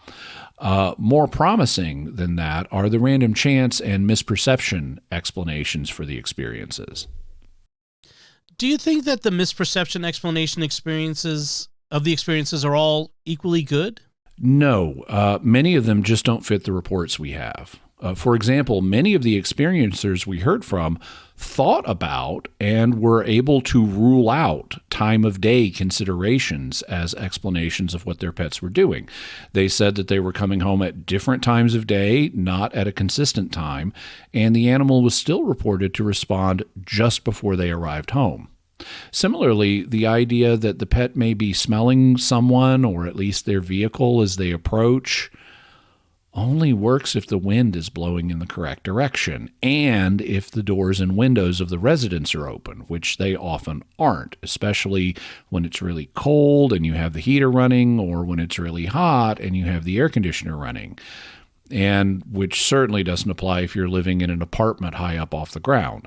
More promising than that are the random chance and misperception explanations for the experiences. Do you think that the misperception explanation experiences are all equally good? No, many of them just don't fit the reports we have. For example, many of the experiencers we heard from thought about and were able to rule out time of day considerations as explanations of what their pets were doing. They said that they were coming home at different times of day, not at a consistent time, and the animal was still reported to respond just before they arrived home. Similarly, the idea that the pet may be smelling someone or at least their vehicle as they approach only works if the wind is blowing in the correct direction and if the doors and windows of the residence are open, which they often aren't, especially when it's really cold and you have the heater running, or when it's really hot and you have the air conditioner running, and which certainly doesn't apply if you're living in an apartment high up off the ground.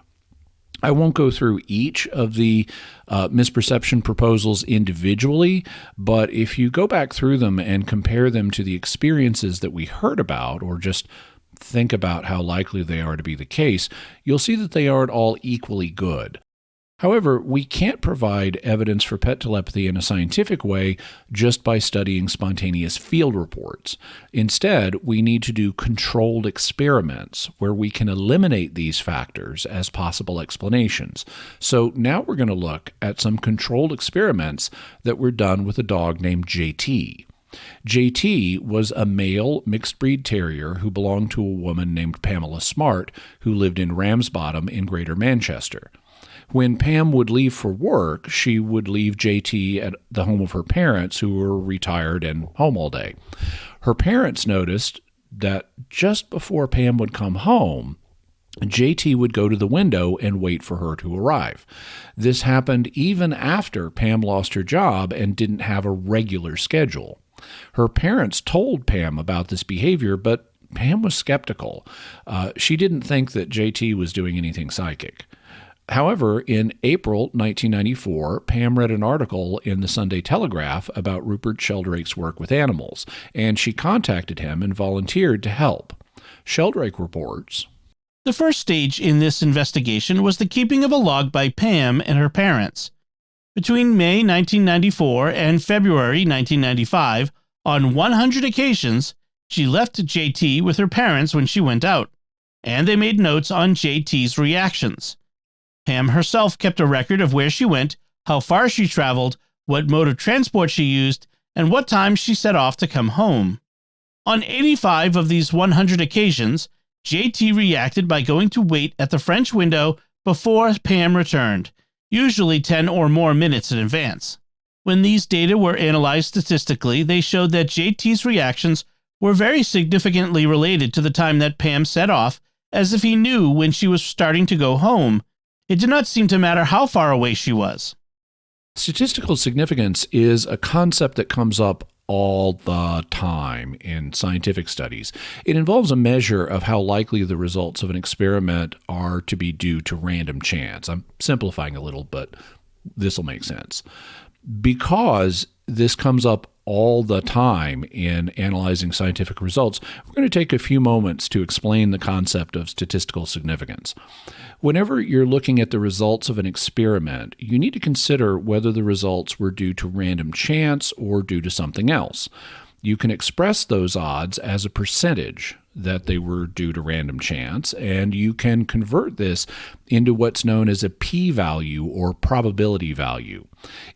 I won't go through each of the misperception proposals individually, but if you go back through them and compare them to the experiences that we heard about, or just think about how likely they are to be the case, you'll see that they aren't all equally good. However, we can't provide evidence for pet telepathy in a scientific way just by studying spontaneous field reports. Instead, we need to do controlled experiments where we can eliminate these factors as possible explanations. So now we're going to look at some controlled experiments that were done with a dog named Jaytee. Jaytee was a male mixed-breed terrier who belonged to a woman named Pamela Smart, who lived in Ramsbottom in Greater Manchester. When Pam would leave for work, she would leave Jaytee at the home of her parents, who were retired and home all day. Her parents noticed that just before Pam would come home, Jaytee would go to the window and wait for her to arrive. This happened even after Pam lost her job and didn't have a regular schedule. Her parents told Pam about this behavior, but Pam was skeptical. She didn't think that Jaytee was doing anything psychic. However, in April 1994, Pam read an article in the Sunday Telegraph about Rupert Sheldrake's work with animals, and she contacted him and volunteered to help. Sheldrake reports, The first stage in this investigation was the keeping of a log by Pam and her parents. Between May 1994 and February 1995, on 100 occasions, she left Jaytee with her parents when she went out, and they made notes on Jaytee's reactions. Pam herself kept a record of where she went, how far she traveled, what mode of transport she used, and what time she set off to come home. On 85 of these 100 occasions, Jaytee reacted by going to wait at the French window before Pam returned, usually 10 or more minutes in advance. When these data were analyzed statistically, they showed that Jaytee's reactions were very significantly related to the time that Pam set off, as if he knew when she was starting to go home. It did not seem to matter how far away she was. Statistical significance is a concept that comes up all the time in scientific studies. It involves a measure of how likely the results of an experiment are to be due to random chance. I'm simplifying a little, but this will make sense. Because this comes up all the time in analyzing scientific results, we're going to take a few moments to explain the concept of statistical significance. Whenever you're looking at the results of an experiment, you need to consider whether the results were due to random chance or due to something else. You can express those odds as a percentage that they were due to random chance, and you can convert this into what's known as a p-value or probability value.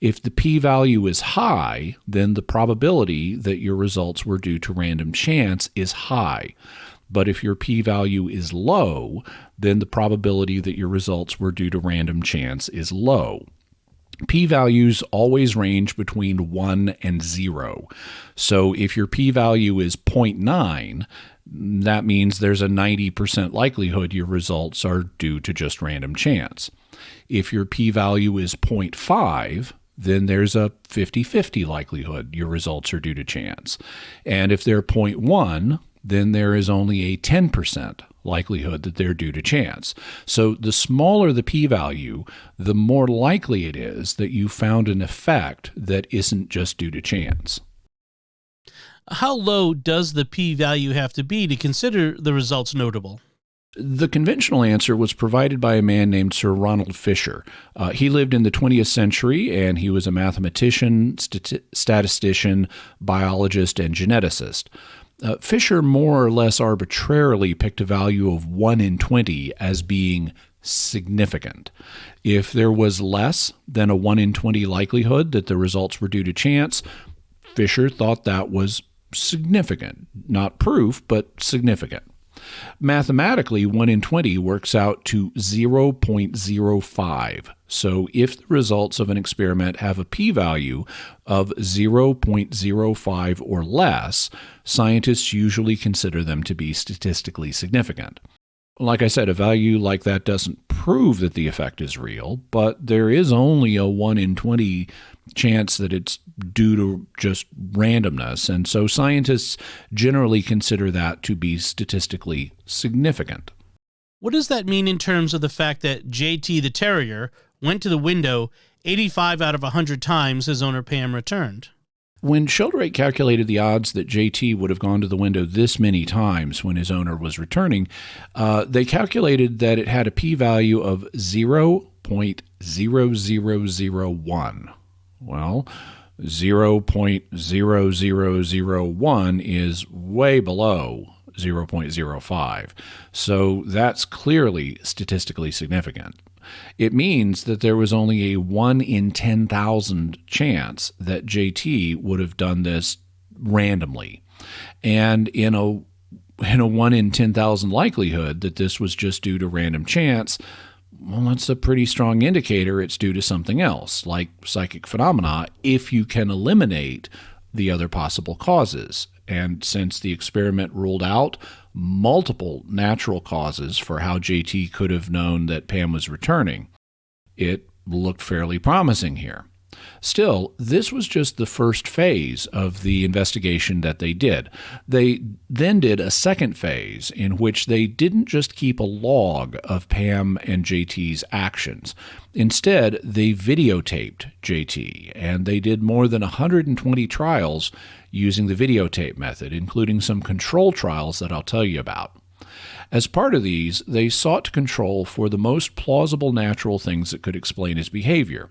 If the p-value is high, then the probability that your results were due to random chance is high. But if your p-value is low, then the probability that your results were due to random chance is low. P-values always range between 1 and 0. So if your p-value is 0.9, that means there's a 90% likelihood your results are due to just random chance. If your p-value is 0.5, then there's a 50-50 likelihood your results are due to chance. And if they're 0.1, then there is only a 10% likelihood that they're due to chance. So the smaller the p-value, the more likely it is that you found an effect that isn't just due to chance. How low does the p-value have to be to consider the results notable? The conventional answer was provided by a man named Sir Ronald Fisher. He lived in the 20th century, and he was a mathematician, statistician, biologist, and geneticist. Fisher more or less arbitrarily picked a value of 1 in 20 as being significant. If there was less than a 1 in 20 likelihood that the results were due to chance, Fisher thought that was significant. Not proof, but significant. Mathematically, 1 in 20 works out to 0.05. So if the results of an experiment have a p-value of 0.05 or less, scientists usually consider them to be statistically significant. Like I said, a value like that doesn't prove that the effect is real, but there is only a 1 in 20 chance that it's due to just randomness, and so scientists generally consider that to be statistically significant. What does that mean in terms of the fact that Jaytee the terrier went to the window 85 out of 100 times his owner Pam returned? When Sheldrake calculated the odds that Jaytee would have gone to the window this many times when his owner was returning, they calculated that it had a p-value of 0 0.0001. Well, 0.0001 is way below 0.05. So that's clearly statistically significant. It means that there was only a 1 in 10,000 chance that Jaytee would have done this randomly. And in a 1 in 10,000 likelihood that this was just due to random chance, well, that's a pretty strong indicator it's due to something else, like psychic phenomena, if you can eliminate the other possible causes. And since the experiment ruled out multiple natural causes for how Jaytee could have known that Pam was returning, it looked fairly promising here. Still, this was just the first phase of the investigation that they did. They then did a second phase in which they didn't just keep a log of Pam and Jaytee's actions. Instead, they videotaped Jaytee, and they did more than 120 trials using the videotape method, including some control trials that I'll tell you about. As part of these, they sought to control for the most plausible natural things that could explain his behavior.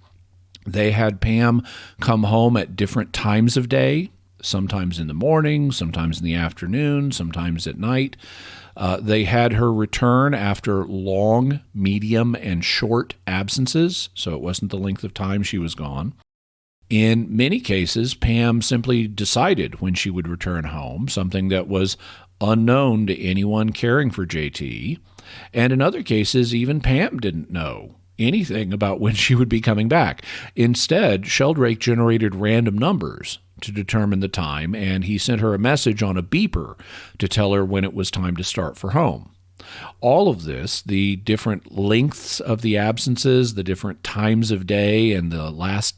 They had Pam come home at different times of day, sometimes in the morning, sometimes in the afternoon, sometimes at night. They had her return after long, medium, and short absences, so it wasn't the length of time she was gone. In many cases, Pam simply decided when she would return home, something that was unknown to anyone caring for Jaytee. And in other cases, even Pam didn't know anything about when she would be coming back. Instead, Sheldrake generated random numbers to determine the time, and he sent her a message on a beeper to tell her when it was time to start for home. All of this, the different lengths of the absences, the different times of day, and the last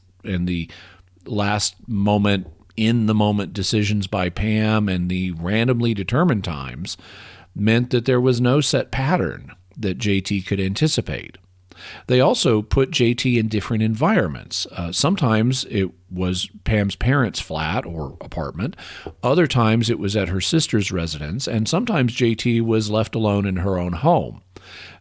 moment, in the moment decisions by Pam, and the randomly determined times, meant that there was no set pattern that Jaytee could anticipate. They also put Jaytee in different environments. Sometimes it was Pam's parents' flat or apartment. Other times it was at her sister's residence, and sometimes Jaytee was left alone in her own home.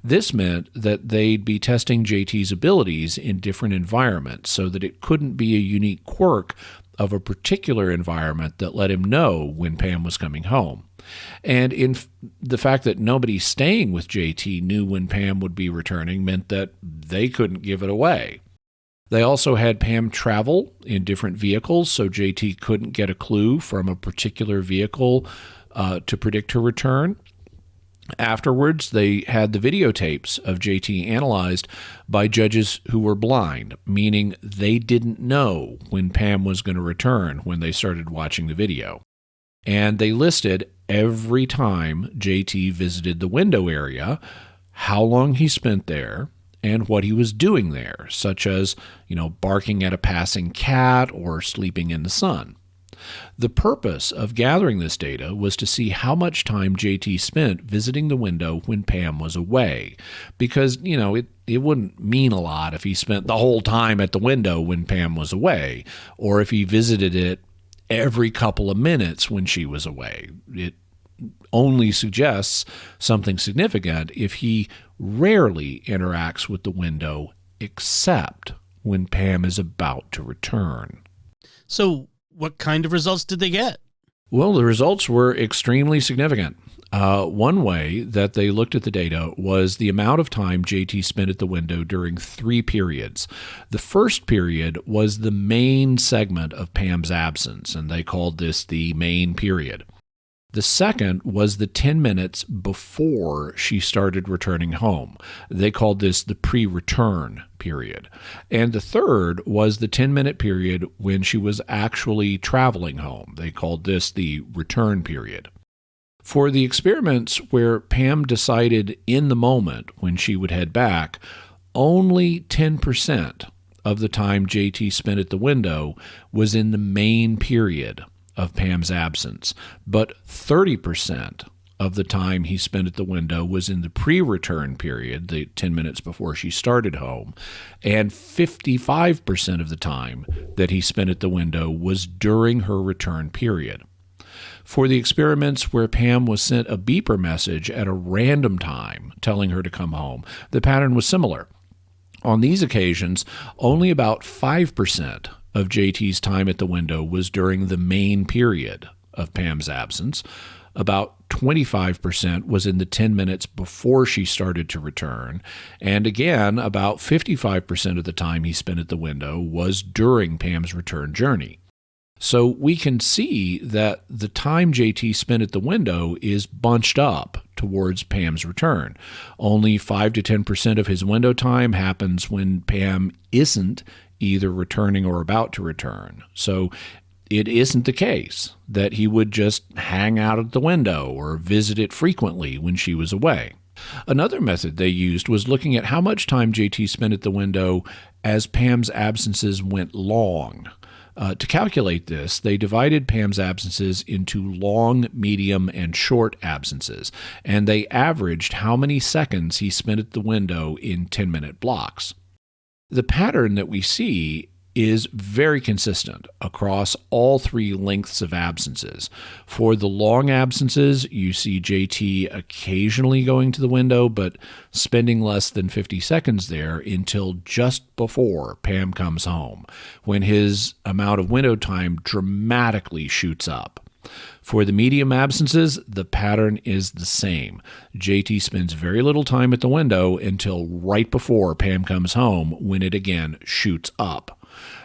This meant that they'd be testing Jaytee's abilities in different environments so that it couldn't be a unique quirk of a particular environment that let him know when Pam was coming home. And in the fact that nobody staying with Jaytee knew when Pam would be returning meant that they couldn't give it away. They also had Pam travel in different vehicles, so Jaytee couldn't get a clue from a particular vehicle to predict her return. Afterwards, they had the videotapes of Jaytee analyzed by judges who were blind, meaning they didn't know when Pam was going to return when they started watching the video. And they listed every time Jaytee visited the window area, how long he spent there, and what he was doing there, such as, barking at a passing cat or sleeping in the sun. The purpose of gathering this data was to see how much time Jaytee spent visiting the window when Pam was away, because, it wouldn't mean a lot if he spent the whole time at the window when Pam was away, or if he visited it every couple of minutes when she was away. It only suggests something significant if he rarely interacts with the window except when Pam is about to return. So what kind of results did they get? Well, the results were extremely significant. One way that they looked at the data was the amount of time Jaytee spent at the window during 3 periods. The first period was the main segment of Pam's absence, and they called this the main period. The second was the 10 minutes before she started returning home. They called this the pre-return period. And the third was the 10-minute period when she was actually traveling home. They called this the return period. For the experiments where Pam decided in the moment when she would head back, only 10% of the time Jaytee spent at the window was in the main period of Pam's absence, but 30% of the time he spent at the window was in the pre-return period, the 10 minutes before she started home, and 55% of the time that he spent at the window was during her return period. For the experiments where Pam was sent a beeper message at a random time telling her to come home, the pattern was similar. On these occasions, only about 5% of Jaytee's time at the window was during the main period of Pam's absence. About 25% was in the 10 minutes before she started to return. And again, about 55% of the time he spent at the window was during Pam's return journey. So we can see that the time Jaytee spent at the window is bunched up towards Pam's return. Only 5 to 10% of his window time happens when Pam isn't either returning or about to return. So it isn't the case that he would just hang out at the window or visit it frequently when she was away. Another method they used was looking at how much time Jaytee spent at the window as Pam's absences went long. To calculate this, they divided Pam's absences into long, medium, and short absences, and they averaged how many seconds he spent at the window in 10-minute blocks. The pattern that we see is very consistent across all three lengths of absences. For the long absences, you see Jaytee occasionally going to the window, but spending less than 50 seconds there until just before Pam comes home, when his amount of window time dramatically shoots up. For the medium absences, the pattern is the same. Jaytee spends very little time at the window until right before Pam comes home, when it again shoots up.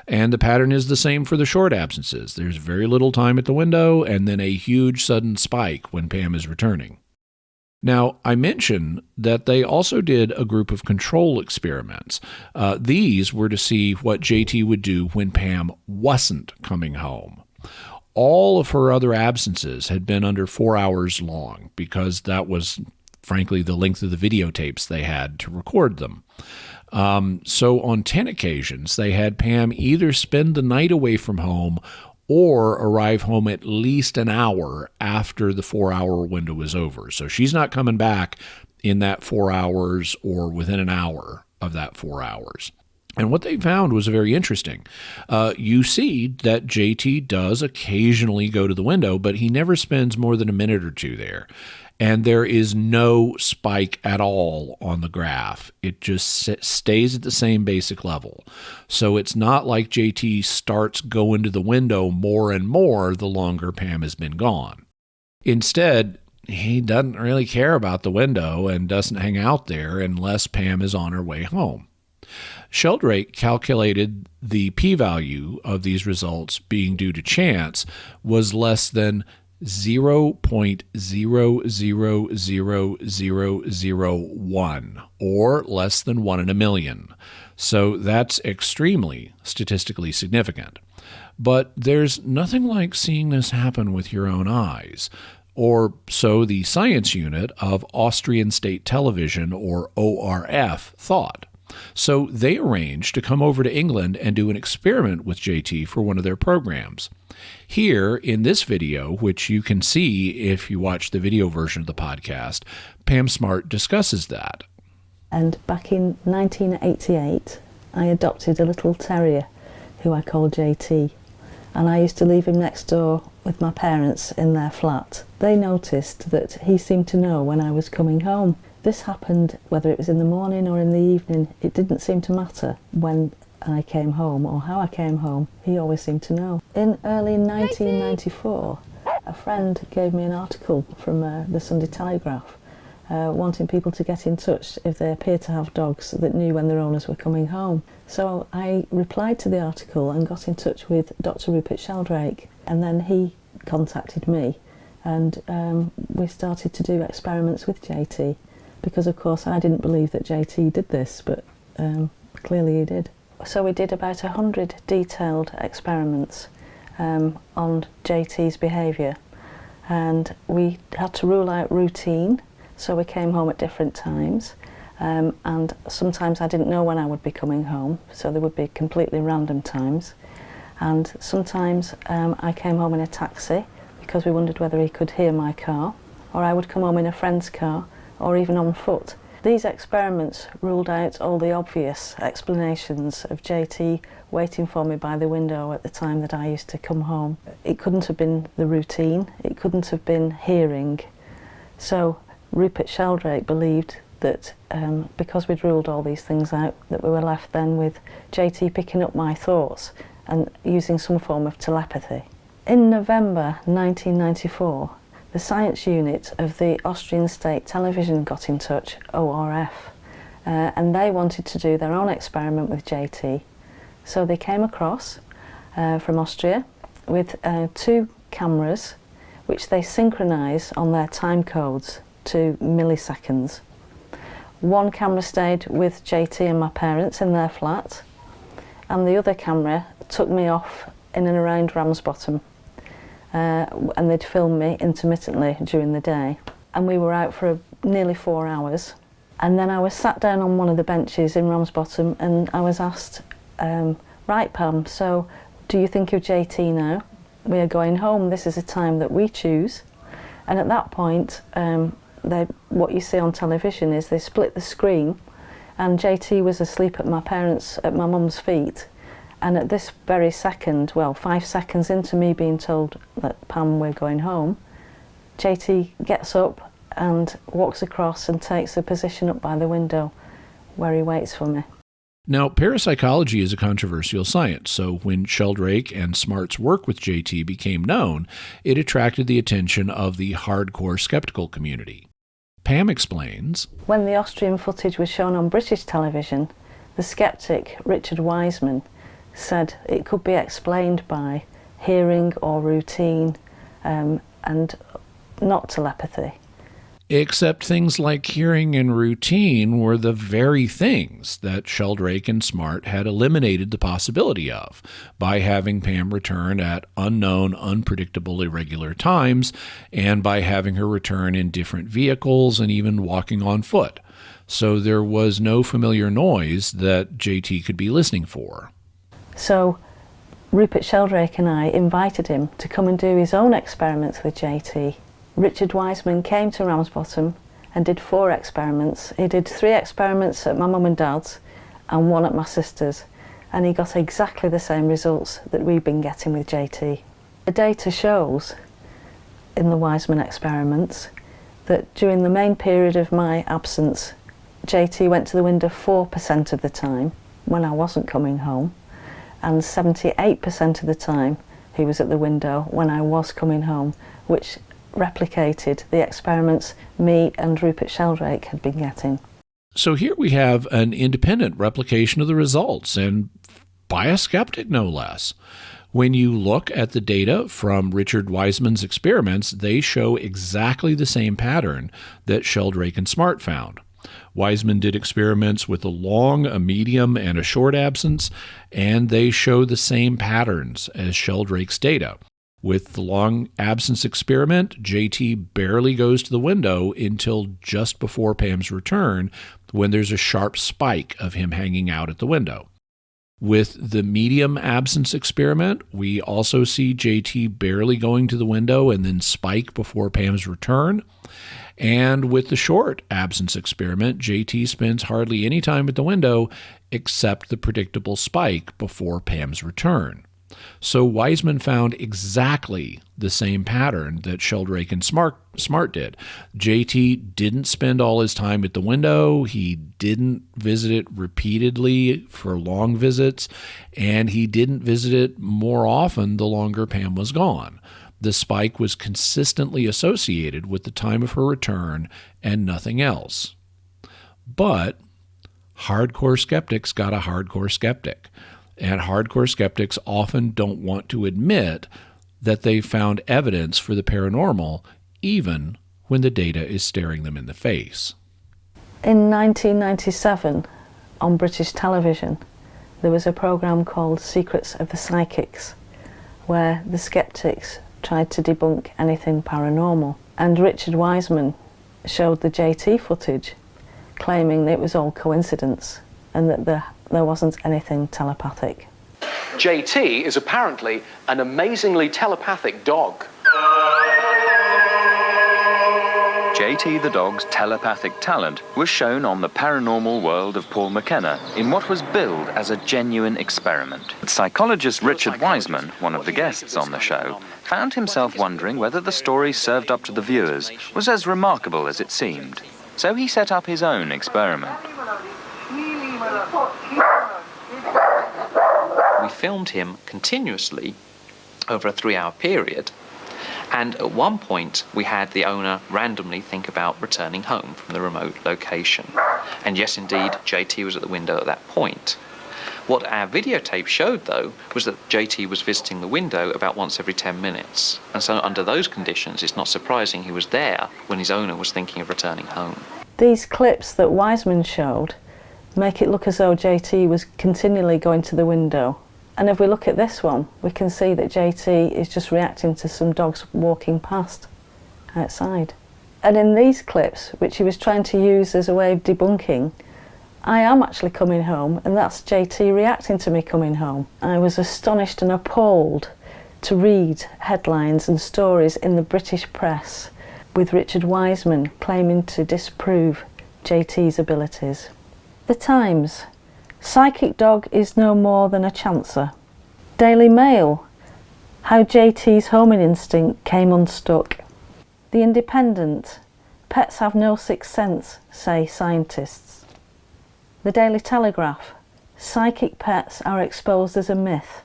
And the pattern is the same for the short absences. There's very little time at the window and then a huge sudden spike when Pam is returning. Now, I mentioned that they also did a group of control experiments. These were to see what Jaytee would do when Pam wasn't coming home. All of her other absences had been under 4 hours long because that was, frankly, the length of the videotapes they had to record them. So on 10 occasions, they had Pam either spend the night away from home or arrive home at least an hour after the 4-hour window was over. So she's not coming back in that 4 hours or within an hour of that 4 hours. And what they found was very interesting. You see that Jaytee does occasionally go to the window, but he never spends more than a minute or two there. And there is no spike at all on the graph. It just stays at the same basic level. So it's not like Jaytee starts going to the window more and more the longer Pam has been gone. Instead, he doesn't really care about the window and doesn't hang out there unless Pam is on her way home. Sheldrake calculated the p-value of these results being due to chance was less than 0.000001, or less than 1 in a million. So that's extremely statistically significant. But there's nothing like seeing this happen with your own eyes, or so the science unit of Austrian State Television, or ORF, thought. So they arranged to come over to England and do an experiment with Jaytee for one of their programs. Here, in this video, which you can see if you watch the video version of the podcast, Pam Smart discusses that. And back in 1988, I adopted a little terrier who I called Jaytee. And I used to leave him next door with my parents in their flat. They noticed that he seemed to know when I was coming home. This happened whether it was in the morning or in the evening. It didn't seem to matter when I came home or how I came home. He always seemed to know. In early 1994, a friend gave me an article from the Sunday Telegraph wanting people to get in touch if they appeared to have dogs that knew when their owners were coming home. So I replied to the article and got in touch with Dr. Rupert Sheldrake, and then he contacted me, and we started to do experiments with Jaytee, because of course I didn't believe that Jaytee did this, but clearly he did. So we did about 100 detailed experiments on Jaytee's behaviour, and we had to rule out routine, so we came home at different times, and sometimes I didn't know when I would be coming home, so there would be completely random times, and sometimes I came home in a taxi because we wondered whether he could hear my car, or I would come home in a friend's car, or even on foot. These experiments ruled out all the obvious explanations of Jaytee waiting for me by the window at the time that I used to come home. It couldn't have been the routine, it couldn't have been hearing. So Rupert Sheldrake believed that because we'd ruled all these things out, that we were left then with Jaytee picking up my thoughts and using some form of telepathy. In November 1994, the science unit of the Austrian State Television got in touch, ORF, and they wanted to do their own experiment with Jaytee. So they came across from Austria with 2 cameras which they synchronise on their time codes to milliseconds. One camera stayed with Jaytee and my parents in their flat, and the other camera took me off in and around Ramsbottom, and they'd film me intermittently during the day. And we were out for nearly 4 hours. And then I was sat down on one of the benches in Ramsbottom and I was asked, right Pam, so do you think of Jaytee now? We are going home, this is a time that we choose. And at that point, what you see on television is they split the screen, and Jaytee was asleep at my mum's feet. And at this very second, well, 5 seconds into me being told that Pam, we're going home, Jaytee gets up and walks across and takes a position up by the window where he waits for me. Now, parapsychology is a controversial science, so when Sheldrake and Smart's work with Jaytee became known, it attracted the attention of the hardcore skeptical community. Pam explains, when the Austrian footage was shown on British television, the skeptic Richard Wiseman said it could be explained by hearing or routine and not telepathy. Except things like hearing and routine were the very things that Sheldrake and Smart had eliminated the possibility of by having Pam return at unknown, unpredictable, irregular times, and by having her return in different vehicles and even walking on foot. So there was no familiar noise that Jaytee could be listening for. So Rupert Sheldrake and I invited him to come and do his own experiments with Jaytee. Richard Wiseman came to Ramsbottom and did 4 experiments. He did 3 experiments at my mum and dad's and 1 at my sister's, and he got exactly the same results that we've been getting with Jaytee. The data shows in the Wiseman experiments that during the main period of my absence, Jaytee went to the window 4% of the time when I wasn't coming home, and 78% of the time he was at the window when I was coming home, which replicated the experiments me and Rupert Sheldrake had been getting. So here we have an independent replication of the results, and by a skeptic no less. When you look at the data from Richard Wiseman's experiments, they show exactly the same pattern that Sheldrake and Smart found. Wiseman did experiments with a long, a medium, and a short absence, and they show the same patterns as Sheldrake's data. With the long absence experiment, Jaytee barely goes to the window until just before Pam's return, when there's a sharp spike of him hanging out at the window. With the medium absence experiment, we also see Jaytee barely going to the window and then spike before Pam's return. And with the short absence experiment, Jaytee spends hardly any time at the window except the predictable spike before Pam's return. So Wiseman found exactly the same pattern that Sheldrake and Smart did. Jaytee didn't spend all his time at the window, he didn't visit it repeatedly for long visits, and he didn't visit it more often the longer Pam was gone. The spike was consistently associated with the time of her return and nothing else. But hardcore skeptics got a hardcore skeptic. And hardcore skeptics often don't want to admit that they found evidence for the paranormal, even when the data is staring them in the face. In 1997, on British television, there was a programme called Secrets of the Psychics, where the skeptics tried to debunk anything paranormal. And Richard Wiseman showed the Jaytee footage, claiming it was all coincidence and that there wasn't anything telepathic. Jaytee is apparently an amazingly telepathic dog. Jaytee the dog's telepathic talent was shown on the paranormal world of Paul McKenna in what was billed as a genuine experiment. Psychologist Richard Wiseman, one of the guests on the show, found himself wondering whether the story served up to the viewers was as remarkable as it seemed. So he set up his own experiment. We filmed him continuously over a 3-hour period, and at one point we had the owner randomly think about returning home from the remote location. And yes, indeed, Jaytee was at the window at that point. What our videotape showed, though, was that Jaytee was visiting the window about once every 10 minutes. And so under those conditions, it's not surprising he was there when his owner was thinking of returning home. These clips that Wiseman showed make it look as though Jaytee was continually going to the window. And if we look at this one, we can see that Jaytee is just reacting to some dogs walking past outside. And in these clips, which he was trying to use as a way of debunking, I am actually coming home, and that's Jaytee reacting to me coming home. I was astonished and appalled to read headlines and stories in the British press with Richard Wiseman claiming to disprove Jaytee's abilities. The Times: psychic dog is no more than a chancer. Daily Mail: how Jaytee's homing instinct came unstuck. The Independent: pets have no sixth sense, say scientists. The Daily Telegraph: psychic pets are exposed as a myth.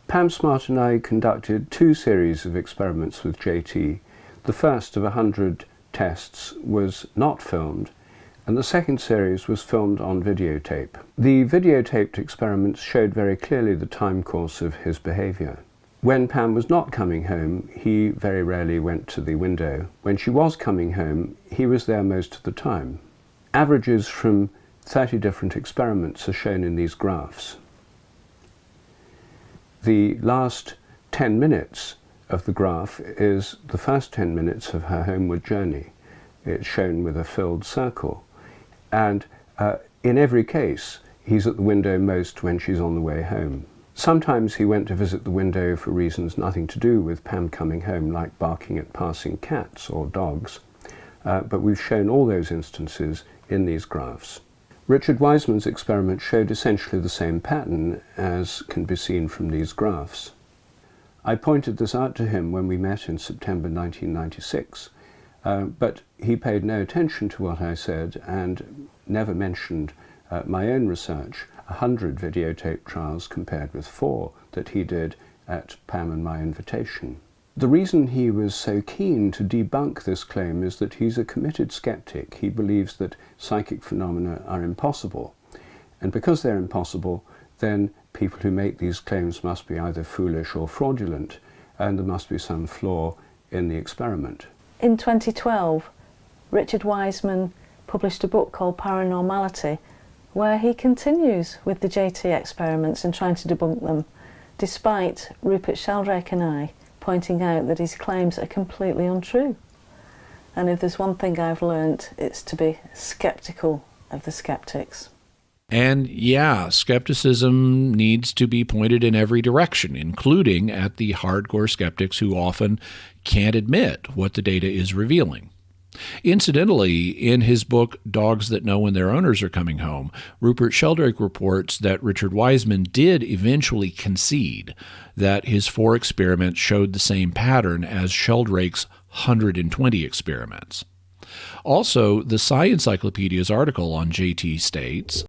Pam Smart and I conducted 2 series of experiments with Jaytee. The first of 100 tests was not filmed, and the second series was filmed on videotape. The videotaped experiments showed very clearly the time course of his behaviour. When Pam was not coming home, he very rarely went to the window. When she was coming home, he was there most of the time. Averages from 30 different experiments are shown in these graphs. The last 10 minutes of the graph is the first 10 minutes of her homeward journey. It's shown with a filled circle. And in every case, he's at the window most when she's on the way home. Sometimes he went to visit the window for reasons nothing to do with Pam coming home, like barking at passing cats or dogs. But we've shown all those instances in these graphs. Richard Wiseman's experiment showed essentially the same pattern as can be seen from these graphs. I pointed this out to him when we met in September 1996, but he paid no attention to what I said and never mentioned my own research, 100 videotape trials compared with 4 that he did at Pam and my invitation. The reason he was so keen to debunk this claim is that he's a committed skeptic. He believes that psychic phenomena are impossible. And because they're impossible, then people who make these claims must be either foolish or fraudulent, and there must be some flaw in the experiment. In 2012, Richard Wiseman published a book called Paranormality, where he continues with the Jaytee experiments and trying to debunk them, despite Rupert Sheldrake and I pointing out that his claims are completely untrue. And if there's one thing I've learnt, it's to be sceptical of the skeptics. And yeah, skepticism needs to be pointed in every direction, including at the hardcore skeptics who often can't admit what the data is revealing. Incidentally, in his book, Dogs That Know When Their Owners Are Coming Home, Rupert Sheldrake reports that Richard Wiseman did eventually concede that his 4 experiments showed the same pattern as Sheldrake's 120 experiments. Also, the Sciencyclopedia's article on Jaytee states,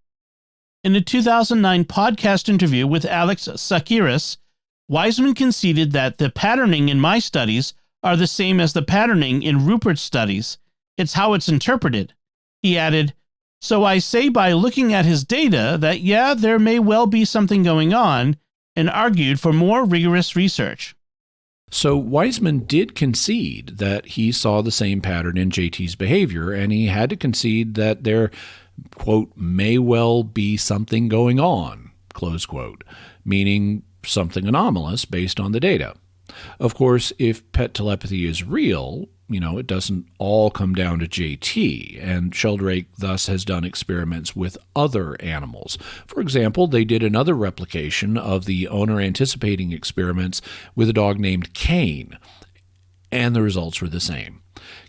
in a 2009 podcast interview with Alex Tsakiris, Wiseman conceded that the patterning in my studies are the same as the patterning in Rupert's studies. It's how it's interpreted. He added, so I say by looking at his data that, yeah, there may well be something going on, and argued for more rigorous research. So Wiseman did concede that he saw the same pattern in Jaytee's behavior, and he had to concede that there, quote, may well be something going on, close quote, meaning something anomalous based on the data. Of course, if pet telepathy is real, it doesn't all come down to Jaytee, and Sheldrake thus has done experiments with other animals. For example, they did another replication of the owner anticipating experiments with a dog named Kane, and the results were the same.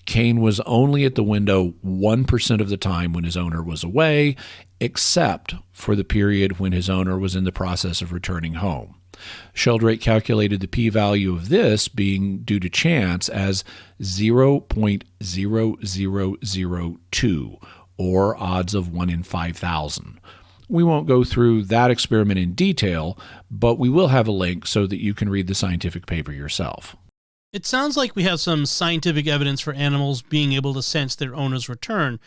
Kane was only at the window 1% of the time when his owner was away, except for the period when his owner was in the process of returning home. Sheldrake calculated the p-value of this being due to chance as 0.0002, or odds of 1 in 5,000. We won't go through that experiment in detail, but we will have a link so that you can read the scientific paper yourself. It sounds like we have some scientific evidence for animals being able to sense their owner's return.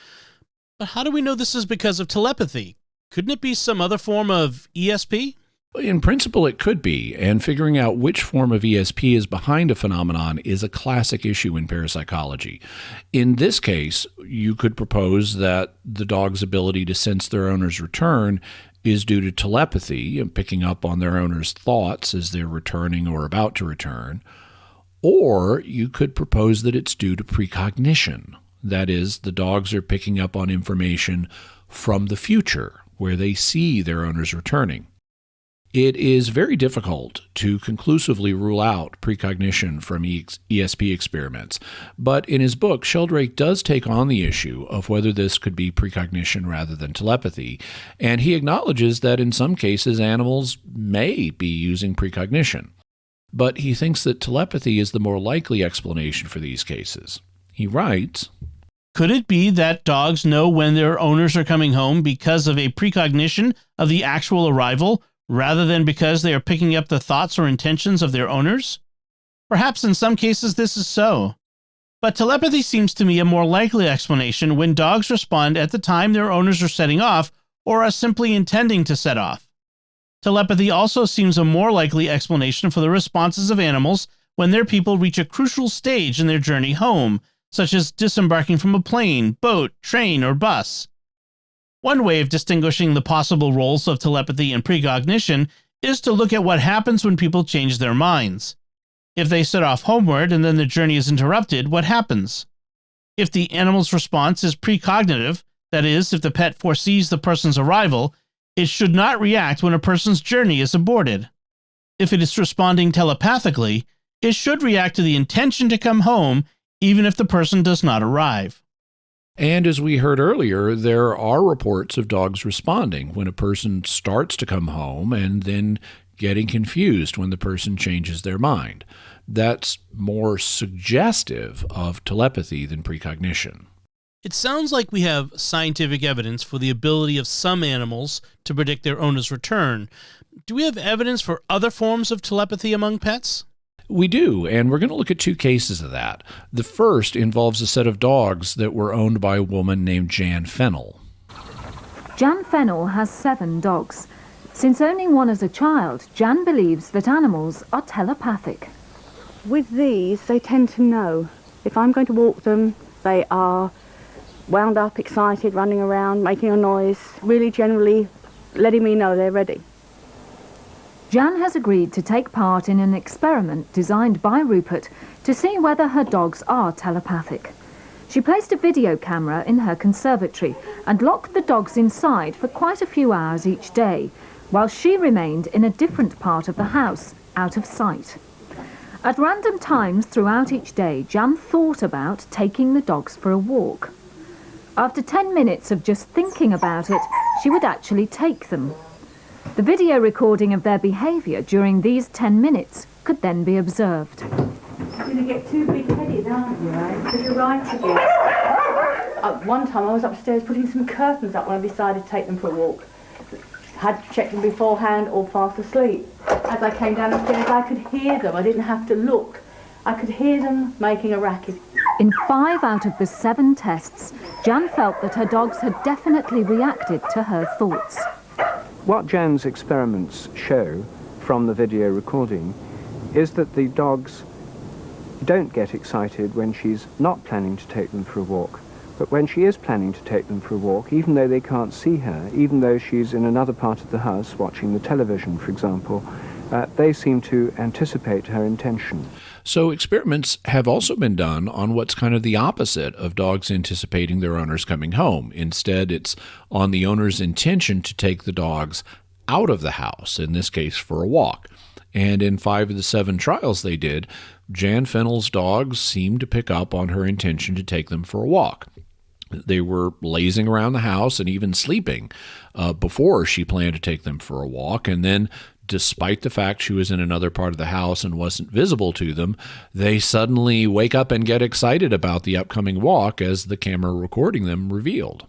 But how do we know this is because of telepathy? Couldn't it be some other form of ESP? In principle, it could be, and figuring out which form of ESP is behind a phenomenon is a classic issue in parapsychology. In this case, you could propose that the dog's ability to sense their owner's return is due to telepathy and picking up on their owner's thoughts as they're returning or about to return. Or you could propose that it's due to precognition. That is, the dogs are picking up on information from the future, where they see their owners returning. It is very difficult to conclusively rule out precognition from ESP experiments, but in his book, Sheldrake does take on the issue of whether this could be precognition rather than telepathy, and he acknowledges that in some cases animals may be using precognition. But he thinks that telepathy is the more likely explanation for these cases. He writes, Could it be that dogs know when their owners are coming home because of a precognition of the actual arrival, rather than because they are picking up the thoughts or intentions of their owners? Perhaps in some cases this is so. But telepathy seems to me a more likely explanation when dogs respond at the time their owners are setting off or are simply intending to set off. Telepathy also seems a more likely explanation for the responses of animals when their people reach a crucial stage in their journey home, such as disembarking from a plane, boat, train, or bus. One way of distinguishing the possible roles of telepathy and precognition is to look at what happens when people change their minds. If they set off homeward and then the journey is interrupted, what happens? If the animal's response is precognitive, that is, if the pet foresees the person's arrival, it should not react when a person's journey is aborted. If it is responding telepathically, it should react to the intention to come home, even if the person does not arrive. And as we heard earlier, there are reports of dogs responding when a person starts to come home and then getting confused when the person changes their mind. That's more suggestive of telepathy than precognition. It sounds like we have scientific evidence for the ability of some animals to predict their owner's return. Do we have evidence for other forms of telepathy among pets? We do, and we're going to look at two cases of that. The first involves a set of dogs that were owned by a woman named Jan Fennell. Jan Fennell has 7 dogs. Since owning one as a child, Jan believes that animals are telepathic. With these, they tend to know. If I'm going to walk them, they are wound up, excited, running around, making a noise, really generally letting me know they're ready. Jan has agreed to take part in an experiment designed by Rupert to see whether her dogs are telepathic. She placed a video camera in her conservatory and locked the dogs inside for quite a few hours each day, while she remained in a different part of the house, out of sight. At random times throughout each day, Jan thought about taking the dogs for a walk. After 10 minutes of just thinking about it, she would actually take them. The video recording of their behaviour during these 10 minutes could then be observed. You're going to get too big-headed, aren't you, eh? Because you're right again. At one time I was upstairs putting some curtains up when I decided to take them for a walk. Had to check them beforehand, all fast asleep. As I came down the stairs I could hear them, I didn't have to look. I could hear them making a racket. In 5 out of the 7 tests, Jan felt that her dogs had definitely reacted to her thoughts. What Jan's experiments show from the video recording is that the dogs don't get excited when she's not planning to take them for a walk. But when she is planning to take them for a walk, even though they can't see her, even though she's in another part of the house watching the television, for example, they seem to anticipate her intention. So experiments have also been done on what's kind of the opposite of dogs anticipating their owners coming home. Instead, it's on the owner's intention to take the dogs out of the house, in this case for a walk. And in 5 of the 7 trials they did, Jan Fennell's dogs seemed to pick up on her intention to take them for a walk. They were lazing around the house and even sleeping before she planned to take them for a walk, and then despite the fact she was in another part of the house and wasn't visible to them, they suddenly wake up and get excited about the upcoming walk as the camera recording them revealed.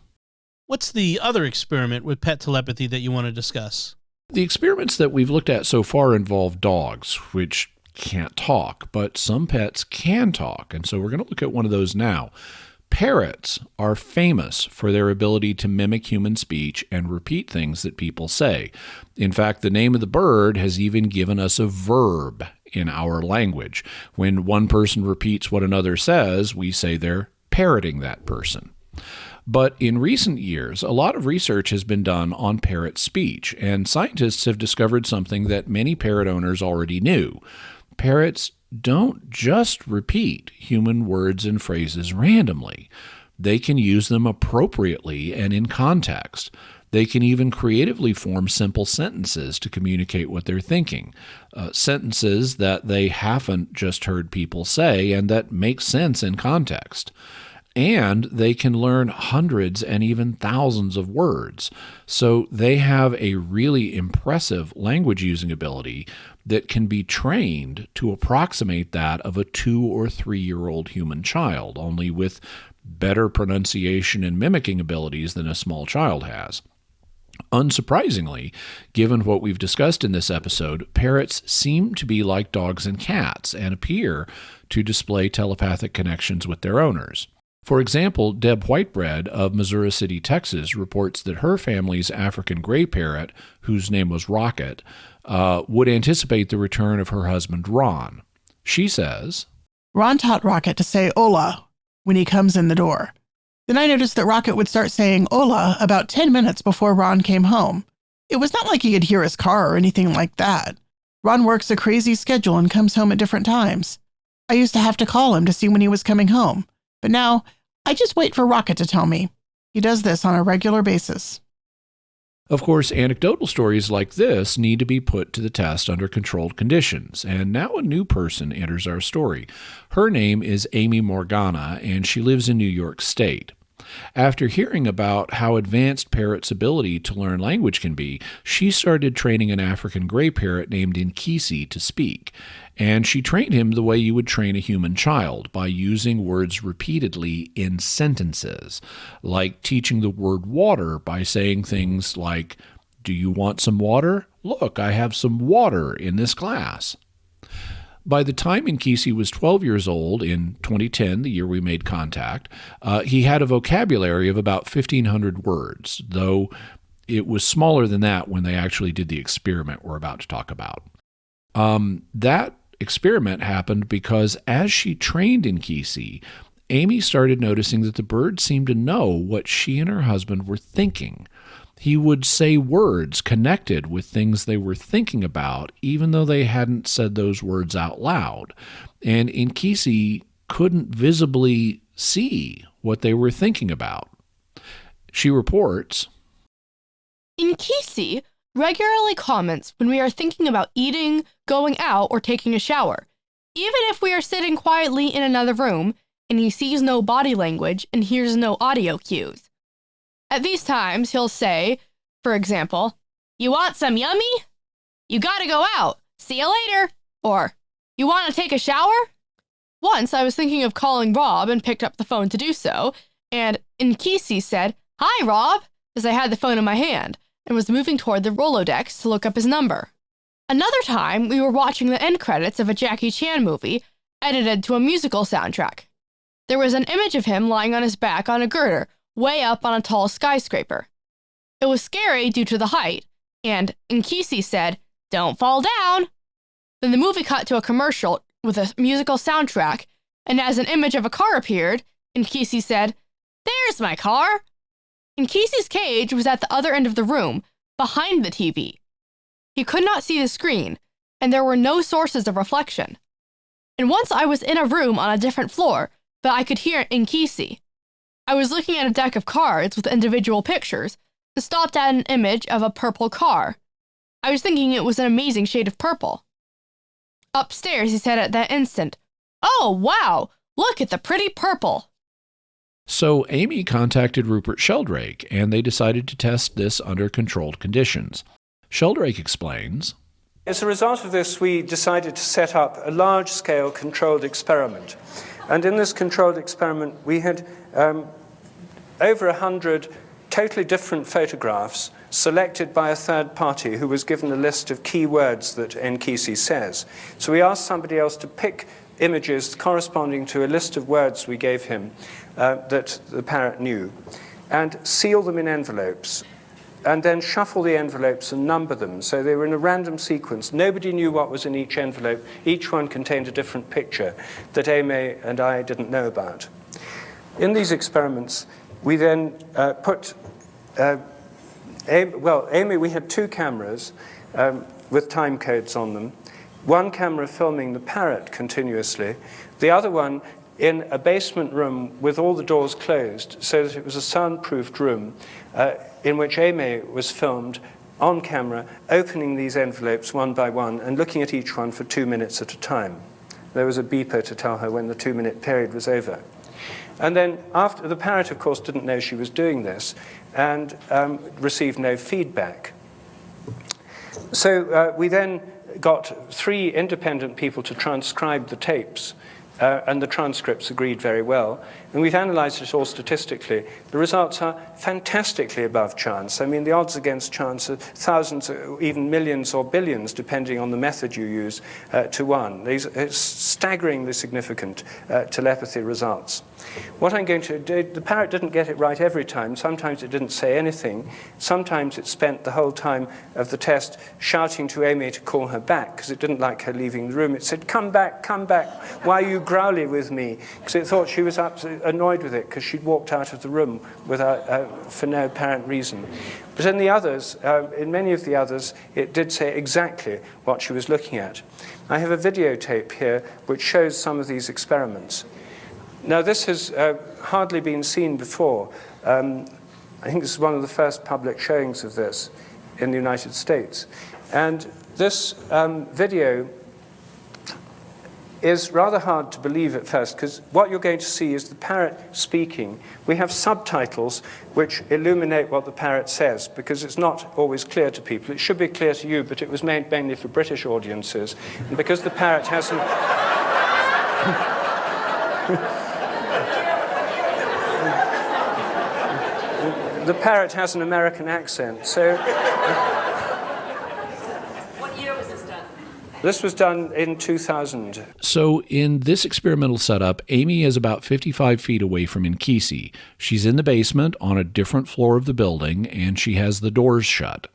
What's the other experiment with pet telepathy that you want to discuss? The experiments that we've looked at so far involve dogs, which can't talk, but some pets can talk, and so we're going to look at one of those now. Parrots are famous for their ability to mimic human speech and repeat things that people say. In fact, the name of the bird has even given us a verb in our language. When one person repeats what another says, we say they're parroting that person. But in recent years, a lot of research has been done on parrot speech, and scientists have discovered something that many parrot owners already knew. Parrots don't just repeat human words and phrases randomly. They can use them appropriately and in context. They can even creatively form simple sentences to communicate what they're thinking, sentences that they haven't just heard people say and that make sense in context. And they can learn hundreds and even thousands of words. So they have a really impressive language using ability that can be trained to approximate that of a 2 or 3-year-old human child, only with better pronunciation and mimicking abilities than a small child has. Unsurprisingly, given what we've discussed in this episode, parrots seem to be like dogs and cats and appear to display telepathic connections with their owners. For example, Deb Whitebread of Missouri City, Texas, reports that her family's African gray parrot, whose name was Rocket, would anticipate the return of her husband, Ron. She says, Ron taught Rocket to say hola when he comes in the door. Then I noticed that Rocket would start saying hola about 10 minutes before Ron came home. It was not like he could hear his car or anything like that. Ron works a crazy schedule and comes home at different times. I used to have to call him to see when he was coming home. But now, I just wait for Rocket to tell me. He does this on a regular basis. Of course, anecdotal stories like this need to be put to the test under controlled conditions, and now a new person enters our story. Her name is Amy Morgana, and she lives in New York State. After hearing about how advanced parrots' ability to learn language can be, she started training an African gray parrot named Nkisi to speak. And she trained him the way you would train a human child, by using words repeatedly in sentences, like teaching the word water by saying things like, "Do you want some water? Look, I have some water in this glass." By the time Nkisi was 12 years old, in 2010, the year we made contact, he had a vocabulary of about 1,500 words, though it was smaller than that when they actually did the experiment we're about to talk about. That experiment happened because as she trained Nkisi, Amy started noticing that the bird seemed to know what she and her husband were thinking. He would say words connected with things they were thinking about, even though they hadn't said those words out loud. And Nkisi couldn't visibly see what they were thinking about. She reports, Nkisi regularly comments when we are thinking about eating, going out, or taking a shower, even if we are sitting quietly in another room and he sees no body language and hears no audio cues. At these times, he'll say, for example, "You want some yummy? You gotta go out. See you later." Or, "You want to take a shower?" Once I was thinking of calling Rob and picked up the phone to do so, and Nkisi said, "Hi, Rob," as I had the phone in my hand and was moving toward the Rolodex to look up his number. Another time, we were watching the end credits of a Jackie Chan movie edited to a musical soundtrack. There was an image of him lying on his back on a girder, way up on a tall skyscraper. It was scary due to the height, and Nkisi said, "Don't fall down." Then the movie cut to a commercial with a musical soundtrack, and as an image of a car appeared, Nkisi said, "There's my car." Nkisi's cage was at the other end of the room, behind the TV. He could not see the screen, and there were no sources of reflection. And once I was in a room on a different floor, but I could hear Nkisi. I was looking at a deck of cards with individual pictures and stopped at an image of a purple car. I was thinking it was an amazing shade of purple. Upstairs, he said at that instant, "Oh, wow, look at the pretty purple." So Amy contacted Rupert Sheldrake, and they decided to test this under controlled conditions. Sheldrake explains, As a result of this, we decided to set up a large-scale controlled experiment. And in this controlled experiment, we had over 100 totally different photographs selected by a third party who was given a list of key words that Nkisi says. So we asked somebody else to pick images corresponding to a list of words we gave him that the parrot knew, and seal them in envelopes, and then shuffle the envelopes and number them. So they were in a random sequence. Nobody knew what was in each envelope. Each one contained a different picture that Amy and I didn't know about. In these experiments, we then put Amy, we had 2 cameras with time codes on them. One camera filming the parrot continuously, the other one in a basement room with all the doors closed, so that it was a soundproofed room in which Amy was filmed on camera, opening these envelopes one by one and looking at each one for 2 minutes at a time. There was a beeper to tell her when the 2-minute period was over. And then after, the parrot, of course, didn't know she was doing this and received no feedback. So we then got 3 independent people to transcribe the tapes, and the transcripts agreed very well. And we've analyzed it all statistically. The results are fantastically above chance. I mean, the odds against chance are thousands, even millions or billions, depending on the method you use, to 1. These are staggeringly significant telepathy results. What I'm going to do, the parrot didn't get it right every time. Sometimes it didn't say anything. Sometimes it spent the whole time of the test shouting to Amy to call her back because it didn't like her leaving the room. It said, come back, why are you growly with me? Because it thought she was absolutely annoyed with it because she'd walked out of the room for no apparent reason. But in the others, in many of the others, it did say exactly what she was looking at. I have a videotape here which shows some of these experiments. Now, this has hardly been seen before. I think this is one of the first public showings of this in the United States. And this video is rather hard to believe at first, because what you're going to see is the parrot speaking. We have subtitles which illuminate what the parrot says, because it's not always clear to people. It should be clear to you, but it was made mainly for British audiences. And because the parrot hasn't... The parrot has an American accent, so... What year was this done? This was done in 2000. So in this experimental setup, Amy is about 55 feet away from Nkisi. She's in the basement on a different floor of the building, and she has the doors shut.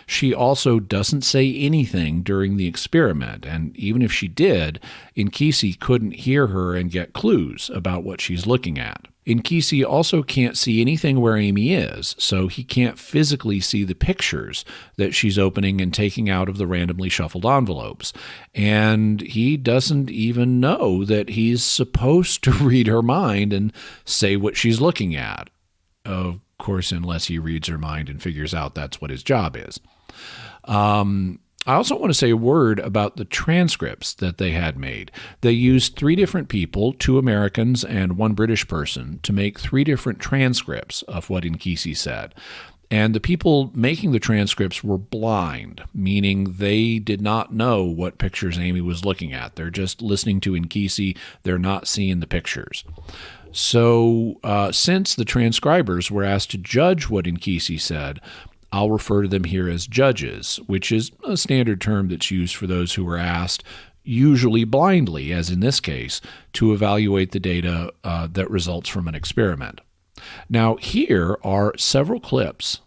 She also doesn't say anything during the experiment, and even if she did, Nkisi couldn't hear her and get clues about what she's looking at. Nkisi also can't see anything where Amy is, so he can't physically see the pictures that she's opening and taking out of the randomly shuffled envelopes. And he doesn't even know that he's supposed to read her mind and say what she's looking at. Of course, unless he reads her mind and figures out that's what his job is. I also want to say a word about the transcripts that they had made. They used 3 different people, 2 Americans and 1 British person, to make 3 different transcripts of what Nkisi said. And the people making the transcripts were blind, meaning they did not know what pictures Amy was looking at. They're just listening to Nkisi. They're not seeing the pictures. So since the transcribers were asked to judge what Nkisi said, I'll refer to them here as judges, which is a standard term that's used for those who were asked, usually blindly, as in this case, to evaluate the data that results from an experiment. Now, here are several clips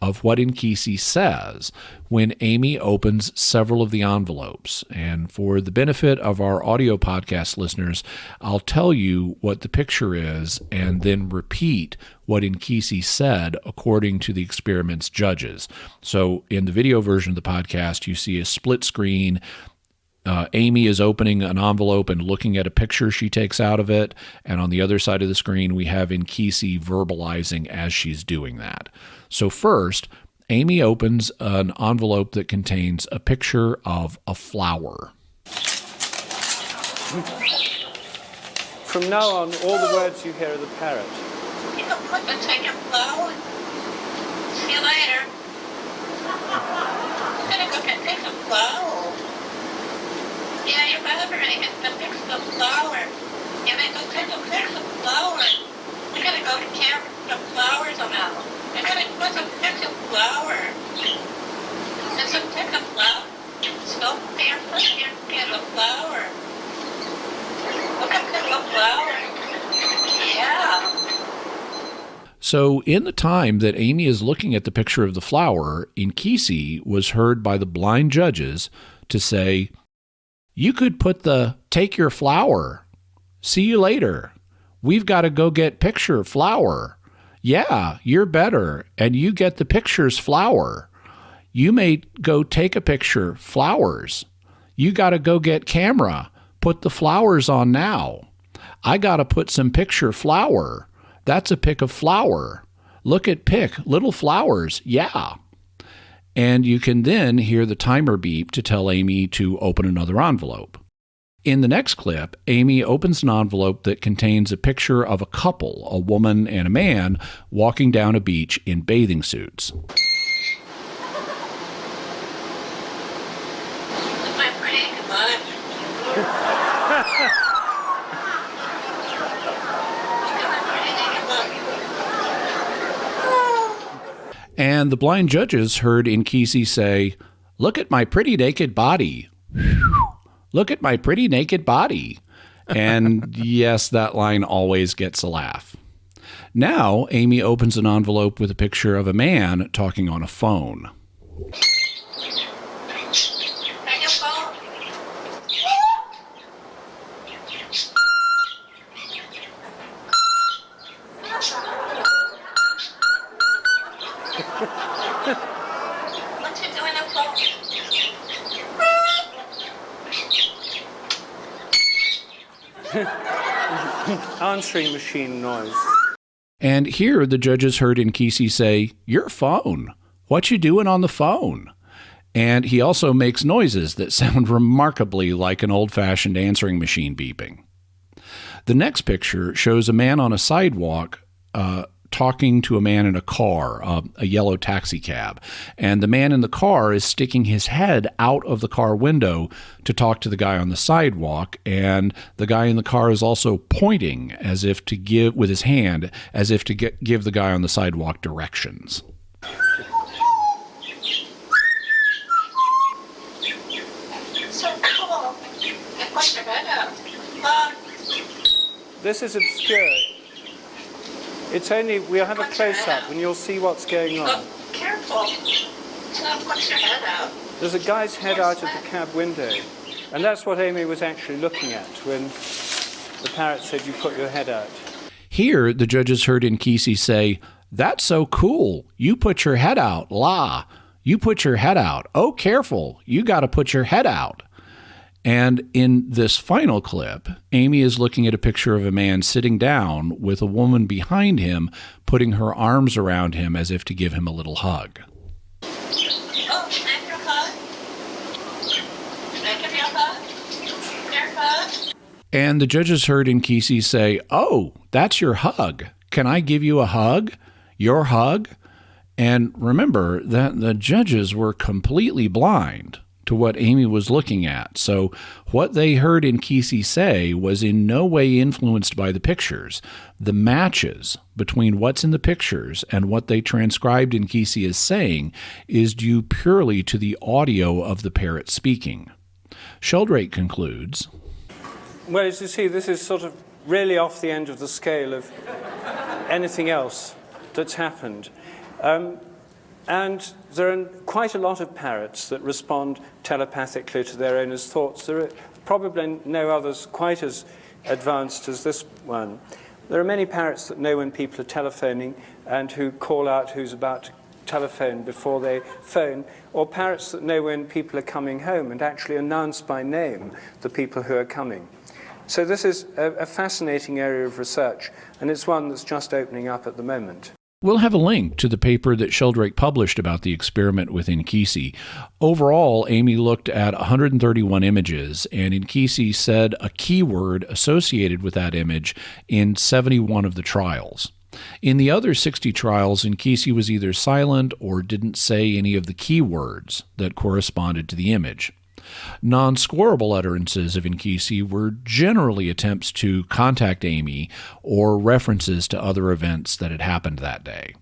of what Nkisi says when Amy opens several of the envelopes. And for the benefit of our audio podcast listeners, I'll tell you what the picture is and then repeat what Nkisi said according to the experiment's judges. So in the video version of the podcast, you see a split screen. Amy is opening an envelope and looking at a picture she takes out of it. And on the other side of the screen, we have Nkisi verbalizing as she's doing that. So first, Amy opens an envelope that contains a picture of a flower. From now on, all the words you hear are the parrot. You don't put the take a flower. See you later. I'm gonna go get take a flower. Yeah, you remember I had to fix the flower. And I go, can you fix the flower? We gotta go to camp the flowers on out. I gotta put some fix the flower. And some fix the flower. Stop there, put here, get the flower. Look at the flower. Yeah. So in the time that Amy is looking at the picture of the flower, Nkisi was heard by the blind judges to say, "You could put the take your flower. See you later. We've got to go get picture flower. Yeah, you're better, and you get the picture's flower. You may go take a picture flowers. You got to go get camera. Put the flowers on now. I got to put some picture flower. That's a pic of flower. Look at pic, little flowers. Yeah." And you can then hear the timer beep to tell Amy to open another envelope. In the next clip, Amy opens an envelope that contains a picture of a couple, a woman and a man, walking down a beach in bathing suits. My pretty mug. And the blind judges heard Nkisi say, "Look at my pretty naked body. Look at my pretty naked body." And yes, that line always gets a laugh. Now, Amy opens an envelope with a picture of a man talking on a phone. What you doing up phone? Answering machine noise. And here the judges heard Nkisi say, "Your phone. What you doing on the phone?" And he also makes noises that sound remarkably like an old-fashioned answering machine beeping. The next picture shows a man on a sidewalk talking to a man in a car, a yellow taxi cab. And the man in the car is sticking his head out of the car window to talk to the guy on the sidewalk. And the guy in the car is also pointing as if to give with his hand, as if to give the guy on the sidewalk directions. So cool. What's your head out? This is obscure. It's only, we'll have a close-up and you'll see what's going on. Oh, careful. What's your head out? There's a guy's head out of the cab window. And that's what Amy was actually looking at when the parrot said, "You put your head out." Here, the judges heard Nkisi say, "That's so cool. You put your head out. La. You put your head out. Oh, careful. You got to put your head out." And in this final clip, Amy is looking at a picture of a man sitting down with a woman behind him, putting her arms around him as if to give him a little hug. Oh, can I have your hug? Can I give you a hug? Your hug? And the judges heard Nkisi say, "Oh, that's your hug. Can I give you a hug? Your hug?" And remember that the judges were completely blind to what Amy was looking at. So what they heard Nkisi say was in no way influenced by the pictures. The matches between what's in the pictures and what they transcribed Nkisi as saying is due purely to the audio of the parrot speaking. Sheldrake concludes, Well, as you see, this is sort of really off the end of the scale of anything else that's happened. And there are quite a lot of parrots that respond telepathically to their owner's thoughts. There are probably no others quite as advanced as this one. There are many parrots that know when people are telephoning and who call out who's about to telephone before they phone, or parrots that know when people are coming home and actually announce by name the people who are coming. So this is a fascinating area of research, and it's one that's just opening up at the moment. We'll have a link to the paper that Sheldrake published about the experiment with Nkisi. Overall, Amy looked at 131 images, and Nkisi said a keyword associated with that image in 71 of the trials. In the other 60 trials, Nkisi was either silent or didn't say any of the keywords that corresponded to the image. Non-scorable utterances of Inkisi were generally attempts to contact Amy or references to other events that had happened that day.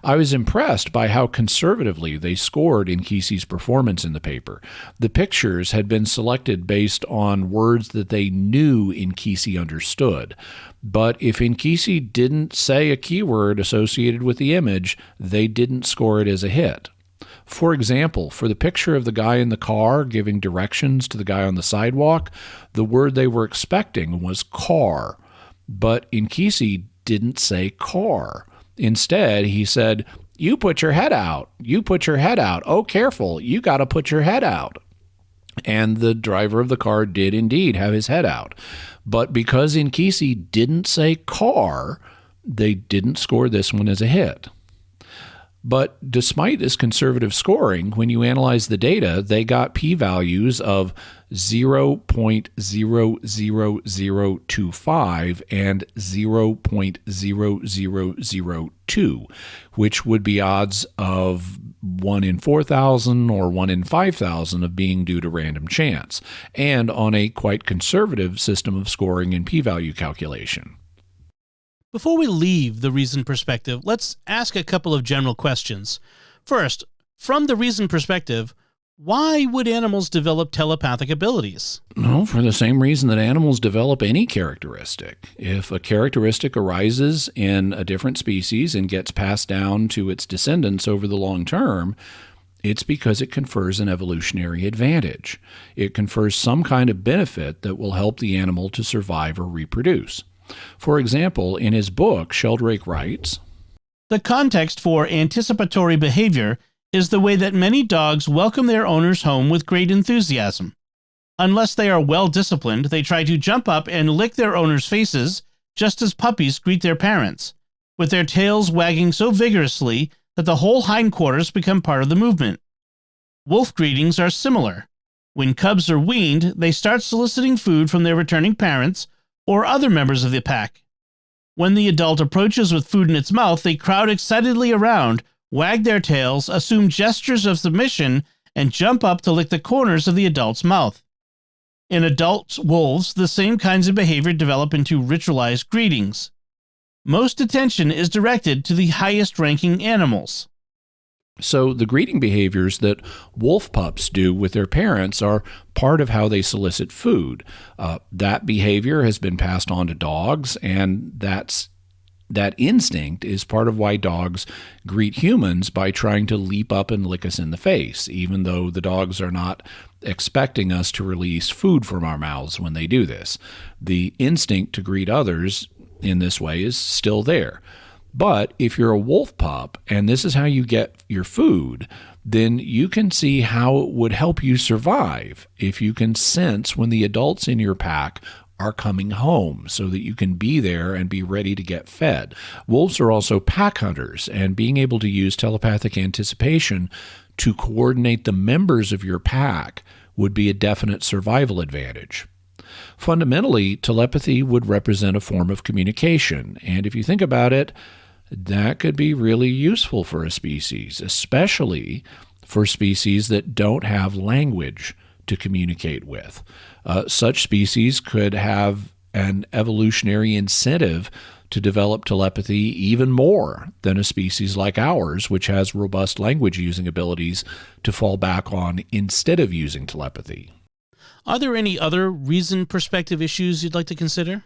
I was impressed by how conservatively they scored Inkisi's performance in the paper. The pictures had been selected based on words that they knew Inkisi understood. But if Inkisi didn't say a keyword associated with the image, they didn't score it as a hit. For example, for the picture of the guy in the car giving directions to the guy on the sidewalk, the word they were expecting was car. But Inkisi didn't say car. Instead, he said, "You put your head out. You put your head out. Oh, careful. You got to put your head out." And the driver of the car did indeed have his head out. But because Inkisi didn't say car, they didn't score this one as a hit. But despite this conservative scoring, when you analyze the data, they got p-values of 0.00025 and 0.0002, which would be odds of 1 in 4,000 or 1 in 5,000 of being due to random chance, and on a quite conservative system of scoring and p-value calculation. Before we leave the reason perspective, let's ask a couple of general questions. First, from the reason perspective, why would animals develop telepathic abilities? Well, for the same reason that animals develop any characteristic. If a characteristic arises in a different species and gets passed down to its descendants over the long term, it's because it confers an evolutionary advantage. It confers some kind of benefit that will help the animal to survive or reproduce. For example, in his book, Sheldrake writes, "The context for anticipatory behavior is the way that many dogs welcome their owners home with great enthusiasm. Unless they are well disciplined, they try to jump up and lick their owners' faces, just as puppies greet their parents, with their tails wagging so vigorously that the whole hindquarters become part of the movement. Wolf greetings are similar. When cubs are weaned, they start soliciting food from their returning parents or other members of the pack. When the adult approaches with food in its mouth, they crowd excitedly around, wag their tails, assume gestures of submission, and jump up to lick the corners of the adult's mouth. In adult wolves, the same kinds of behavior develop into ritualized greetings. Most attention is directed to the highest-ranking animals." So the greeting behaviors that wolf pups do with their parents are part of how they solicit food. That behavior has been passed on to dogs, and that instinct is part of why dogs greet humans by trying to leap up and lick us in the face, even though the dogs are not expecting us to release food from our mouths when they do this. The instinct to greet others in this way is still there. But if you're a wolf pup and this is how you get your food, then you can see how it would help you survive if you can sense when the adults in your pack are coming home so that you can be there and be ready to get fed. Wolves are also pack hunters, and being able to use telepathic anticipation to coordinate the members of your pack would be a definite survival advantage. Fundamentally, telepathy would represent a form of communication, and if you think about it, that could be really useful for a species, especially for species that don't have language to communicate with. Such species could have an evolutionary incentive to develop telepathy even more than a species like ours, which has robust language-using abilities to fall back on instead of using telepathy. Are there any other reason perspective issues you'd like to consider?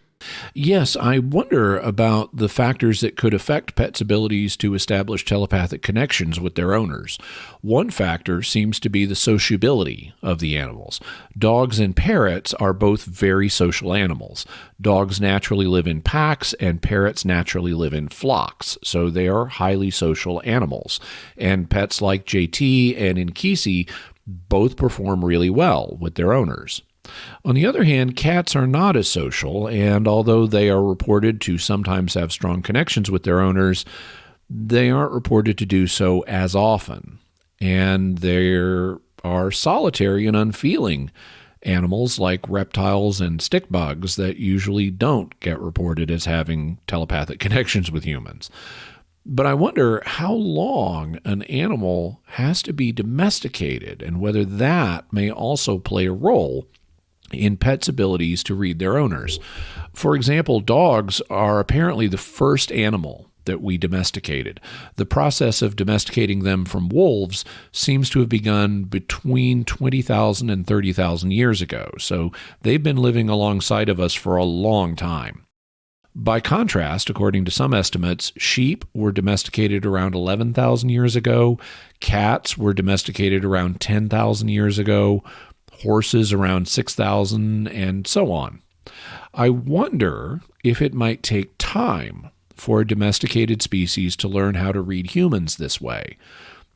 Yes, I wonder about the factors that could affect pets' abilities to establish telepathic connections with their owners. One factor seems to be the sociability of the animals. Dogs and parrots are both very social animals. Dogs naturally live in packs, and parrots naturally live in flocks, so they are highly social animals. And pets like Jaytee and Inkisi both perform really well with their owners. On the other hand, cats are not as social, and although they are reported to sometimes have strong connections with their owners, they aren't reported to do so as often. And there are solitary and unfeeling animals like reptiles and stick bugs that usually don't get reported as having telepathic connections with humans. But I wonder how long an animal has to be domesticated and whether that may also play a role in pets' abilities to read their owners. For example, dogs are apparently the first animal that we domesticated. The process of domesticating them from wolves seems to have begun between 20,000 and 30,000 years ago, so they've been living alongside of us for a long time. By contrast, according to some estimates, sheep were domesticated around 11,000 years ago, cats were domesticated around 10,000 years ago, horses around 6,000, and so on. I wonder if it might take time for a domesticated species to learn how to read humans this way.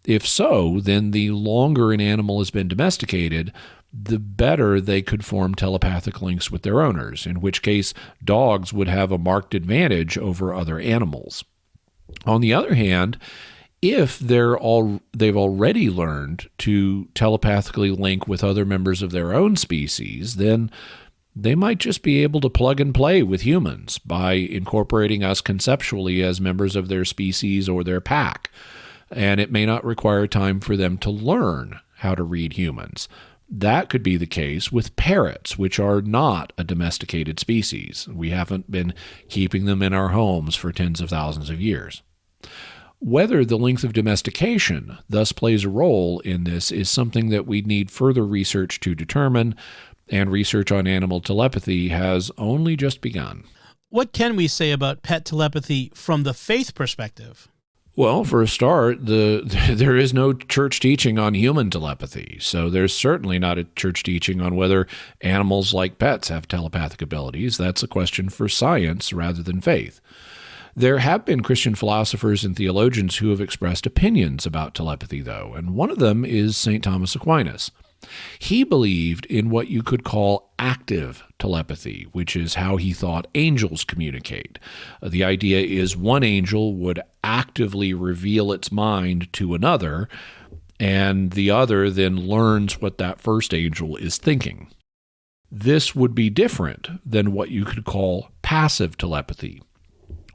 If so, then the longer an animal has been domesticated, the better they could form telepathic links with their owners, in which case dogs would have a marked advantage over other animals. On the other hand, if they've already learned to telepathically link with other members of their own species, then they might just be able to plug and play with humans by incorporating us conceptually as members of their species or their pack. And it may not require time for them to learn how to read humans. That could be the case with parrots, which are not a domesticated species. We haven't been keeping them in our homes for tens of thousands of years. Whether the length of domestication thus plays a role in this is something that we'd need further research to determine, and research on animal telepathy has only just begun. What can we say about pet telepathy from the faith perspective? Well, for a start, there is no church teaching on human telepathy, so there's certainly not a church teaching on whether animals like pets have telepathic abilities. That's a question for science rather than faith. There have been Christian philosophers and theologians who have expressed opinions about telepathy, though, and one of them is St. Thomas Aquinas. He believed in what you could call active telepathy, which is how he thought angels communicate. The idea is one angel would actively reveal its mind to another, and the other then learns what that first angel is thinking. This would be different than what you could call passive telepathy,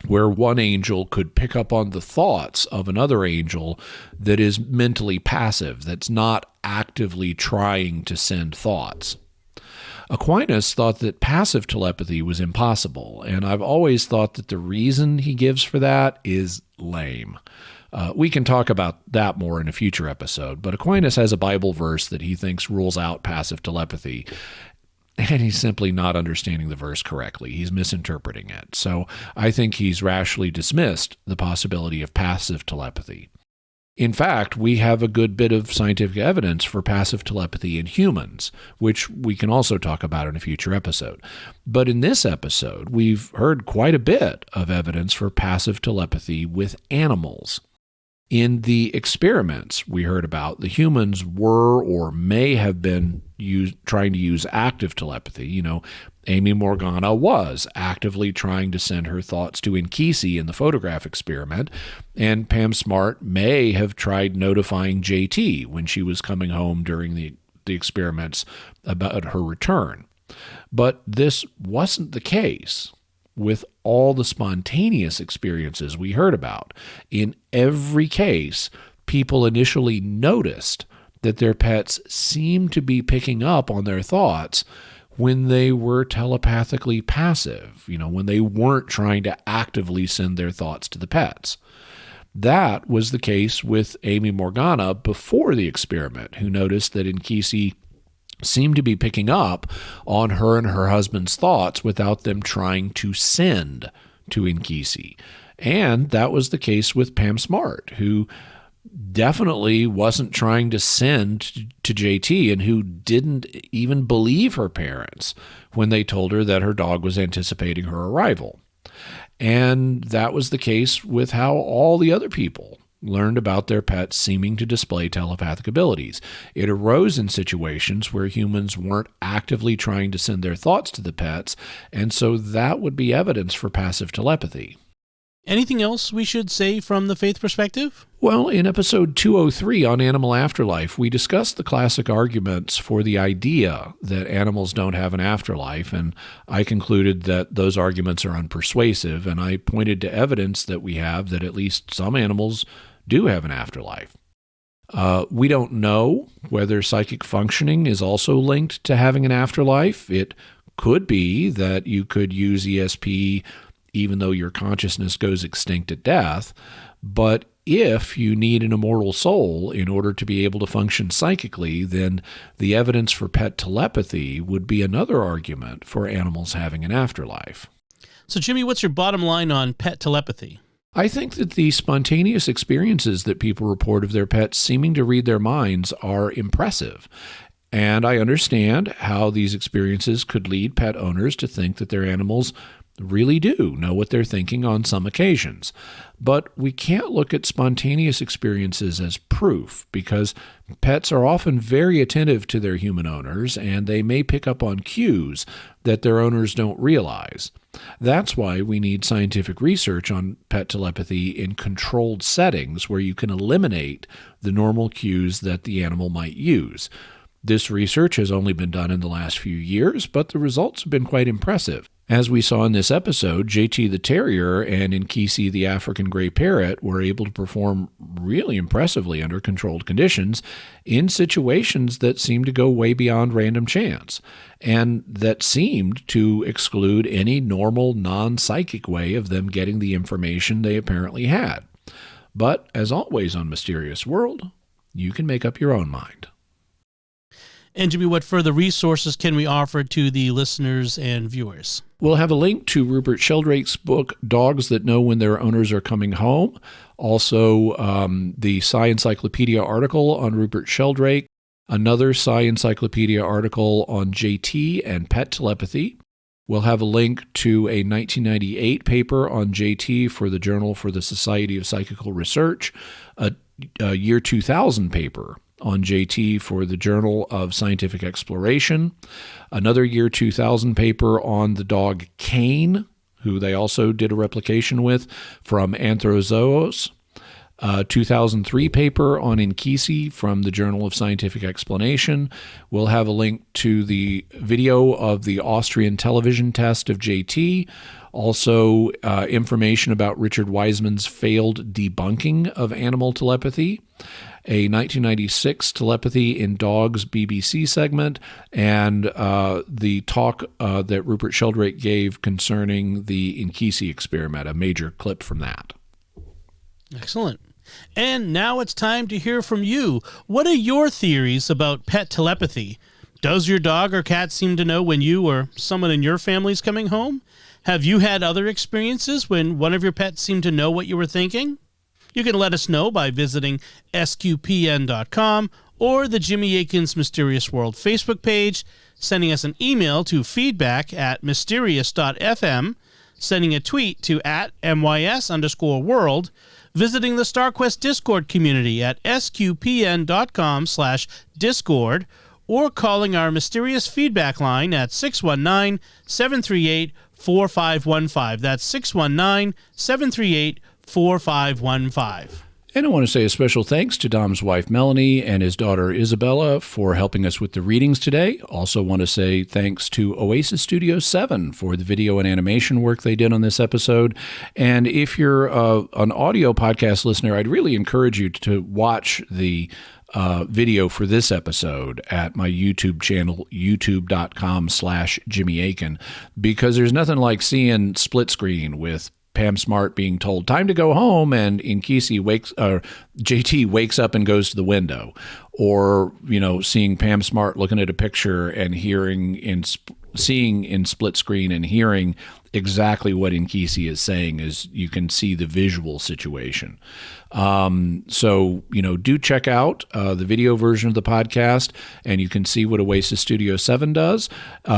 where one angel could pick up on the thoughts of another angel that is mentally passive, that's not actively trying to send thoughts. Aquinas thought that passive telepathy was impossible, and I've always thought that the reason he gives for that is lame. We can talk about that more in a future episode, but Aquinas has a Bible verse that he thinks rules out passive telepathy, and he's simply not understanding the verse correctly. He's misinterpreting it. So I think he's rashly dismissed the possibility of passive telepathy. In fact, we have a good bit of scientific evidence for passive telepathy in humans, which we can also talk about in a future episode. But in this episode, we've heard quite a bit of evidence for passive telepathy with animals. In the experiments we heard about, the humans were or may have been trying to use active telepathy. Amy Morgana was actively trying to send her thoughts to Nkisi in the photograph experiment, and Pam Smart may have tried notifying Jaytee when she was coming home during the experiments about her return. But this wasn't the case with all the spontaneous experiences we heard about. In every case, people initially noticed that their pets seemed to be picking up on their thoughts when they were telepathically passive, when they weren't trying to actively send their thoughts to the pets. That was the case with Amy Morgana before the experiment, who noticed that Nkisi seemed to be picking up on her and her husband's thoughts without them trying to send to Nkisi. And that was the case with Pam Smart, who definitely wasn't trying to send to Jaytee and who didn't even believe her parents when they told her that her dog was anticipating her arrival. And that was the case with how all the other people learned about their pets seeming to display telepathic abilities. It arose in situations where humans weren't actively trying to send their thoughts to the pets, and so that would be evidence for passive telepathy. Anything else we should say from the faith perspective? Well, in episode 203 on Animal Afterlife, we discussed the classic arguments for the idea that animals don't have an afterlife, and I concluded that those arguments are unpersuasive, and I pointed to evidence that we have that at least some animals do have an afterlife. We don't know whether psychic functioning is also linked to having an afterlife. It could be that you could use ESP even though your consciousness goes extinct at death, but if you need an immortal soul in order to be able to function psychically, then the evidence for pet telepathy would be another argument for animals having an afterlife. So, Jimmy, what's your bottom line on pet telepathy? I think that the spontaneous experiences that people report of their pets seeming to read their minds are impressive. And I understand how these experiences could lead pet owners to think that their animals really do know what they're thinking on some occasions. But we can't look at spontaneous experiences as proof, because pets are often very attentive to their human owners, and they may pick up on cues that their owners don't realize. That's why we need scientific research on pet telepathy in controlled settings where you can eliminate the normal cues that the animal might use. This research has only been done in the last few years, but the results have been quite impressive. As we saw in this episode, Jaytee the terrier and Nkisi the African gray parrot were able to perform really impressively under controlled conditions in situations that seemed to go way beyond random chance, and that seemed to exclude any normal, non-psychic way of them getting the information they apparently had. But, as always on Mysterious World, you can make up your own mind. And Jimmy, what further resources can we offer to the listeners and viewers? We'll have a link to Rupert Sheldrake's book, Dogs That Know When Their Owners Are Coming Home. Also, the Sci Encyclopedia article on Rupert Sheldrake. Another Sci Encyclopedia article on Jaytee and pet telepathy. We'll have a link to a 1998 paper on Jaytee for the Journal for the Society of Psychical Research. A year 2000 paper on Jaytee for the Journal of Scientific Exploration, another year 2000 paper on the dog Cain, who they also did a replication with, from Anthrozoos, a 2003 paper on Nkisi from the Journal of Scientific Explanation. We'll have a link to the video of the Austrian television test of Jaytee, also information about Richard Wiseman's failed debunking of animal telepathy, a 1996 Telepathy in Dogs BBC segment, and the talk that Rupert Sheldrake gave concerning the Nkisi experiment, a major clip from that. Excellent. And now it's time to hear from you. What are your theories about pet telepathy? Does your dog or cat seem to know when you or someone in your family is coming home? Have you had other experiences when one of your pets seemed to know what you were thinking? You can let us know by visiting sqpn.com or the Jimmy Akin's Mysterious World Facebook page, sending us an email to feedback@mysterious.fm, sending a tweet to @mys_world, visiting the StarQuest Discord community at sqpn.com/discord, or calling our mysterious feedback line at 619-738-4515. That's 619-738-4515. And I want to say a special thanks to Dom's wife, Melanie, and his daughter, Isabella, for helping us with the readings today. Also want to say thanks to Oasis Studio 7 for the video and animation work they did on this episode. And if you're an audio podcast listener, I'd really encourage you to watch the video for this episode at my YouTube channel, youtube.com/Jimmy Akin, because there's nothing like seeing split screen with Pam Smart being told time to go home, and Nkisi Jaytee wakes up and goes to the window, or seeing Pam Smart looking at a picture and seeing in split screen and hearing exactly what Nkisi is saying, as you can see the visual situation. So do check out the video version of the podcast, and you can see what Oasis Studio 7 does.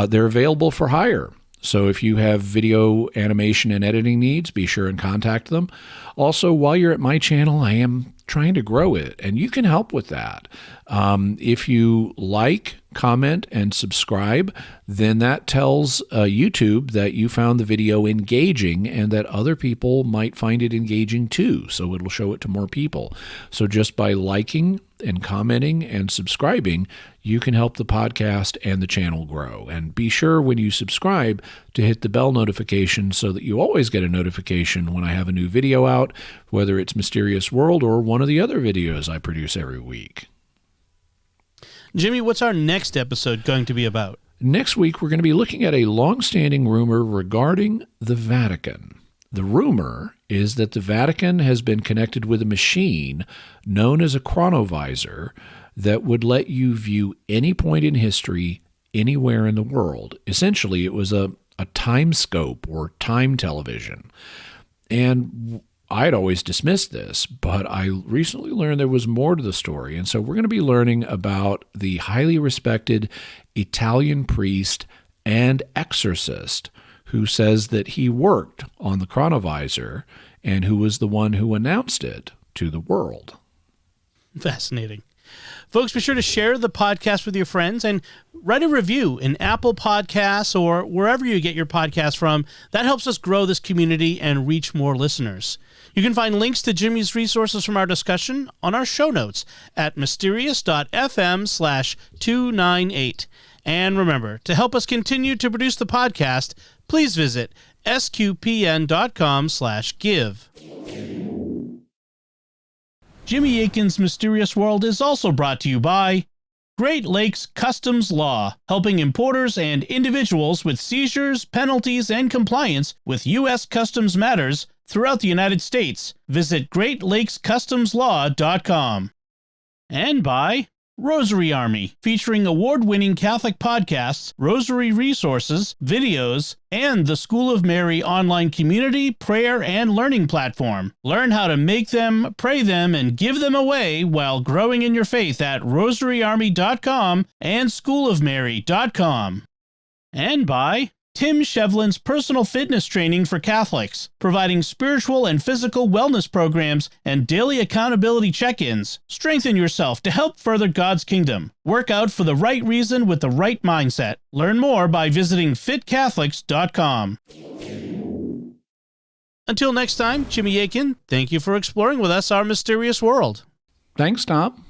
They're available for hire. So if you have video animation and editing needs, be sure and contact them. Also, while you're at my channel, I am trying to grow it, and you can help with that. If you like comment, and subscribe, then that tells YouTube that you found the video engaging and that other people might find it engaging too. So it'll show it to more people. So just by liking and commenting and subscribing, you can help the podcast and the channel grow. And be sure when you subscribe to hit the bell notification so that you always get a notification when I have a new video out, whether it's Mysterious World or one of the other videos I produce every week. Jimmy, what's our next episode going to be about? Next week, we're going to be looking at a long-standing rumor regarding the Vatican. The rumor is that the Vatican has been connected with a machine known as a chronovisor that would let you view any point in history anywhere in the world. Essentially, it was a time scope or time television. And I'd always dismissed this, but I recently learned there was more to the story. And so we're going to be learning about the highly respected Italian priest and exorcist who says that he worked on the chronovisor and who was the one who announced it to the world. Fascinating. Folks, be sure to share the podcast with your friends and write a review in Apple Podcasts or wherever you get your podcasts from. That helps us grow this community and reach more listeners. You can find links to Jimmy's resources from our discussion on our show notes at mysterious.fm/298. And remember, to help us continue to produce the podcast, please visit sqpn.com/give. Jimmy Akin's Mysterious World is also brought to you by Great Lakes Customs Law, helping importers and individuals with seizures, penalties, and compliance with U.S. customs matters throughout the United States. Visit GreatLakesCustomsLaw.com. And by Rosary Army, featuring award-winning Catholic podcasts, rosary resources, videos, and the School of Mary online community, prayer, and learning platform. Learn how to make them, pray them, and give them away while growing in your faith at rosaryarmy.com and schoolofmary.com. And by Tim Shevlin's personal fitness training for Catholics, providing spiritual and physical wellness programs and daily accountability check-ins. Strengthen yourself to help further God's kingdom. Work out for the right reason with the right mindset. Learn more by visiting fitcatholics.com. Until next time, Jimmy Akin, thank you for exploring with us our mysterious world. Thanks, Tom.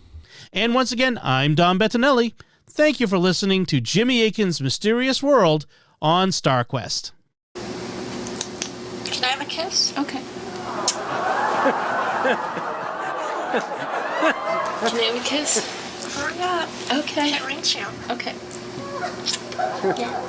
And once again, I'm Dom Bettinelli. Thank you for listening to Jimmy Akin's Mysterious World on StarQuest. Can I have a kiss? Okay. Can I have a kiss? Hurry up. Okay. Can't reach you. Okay. Yeah.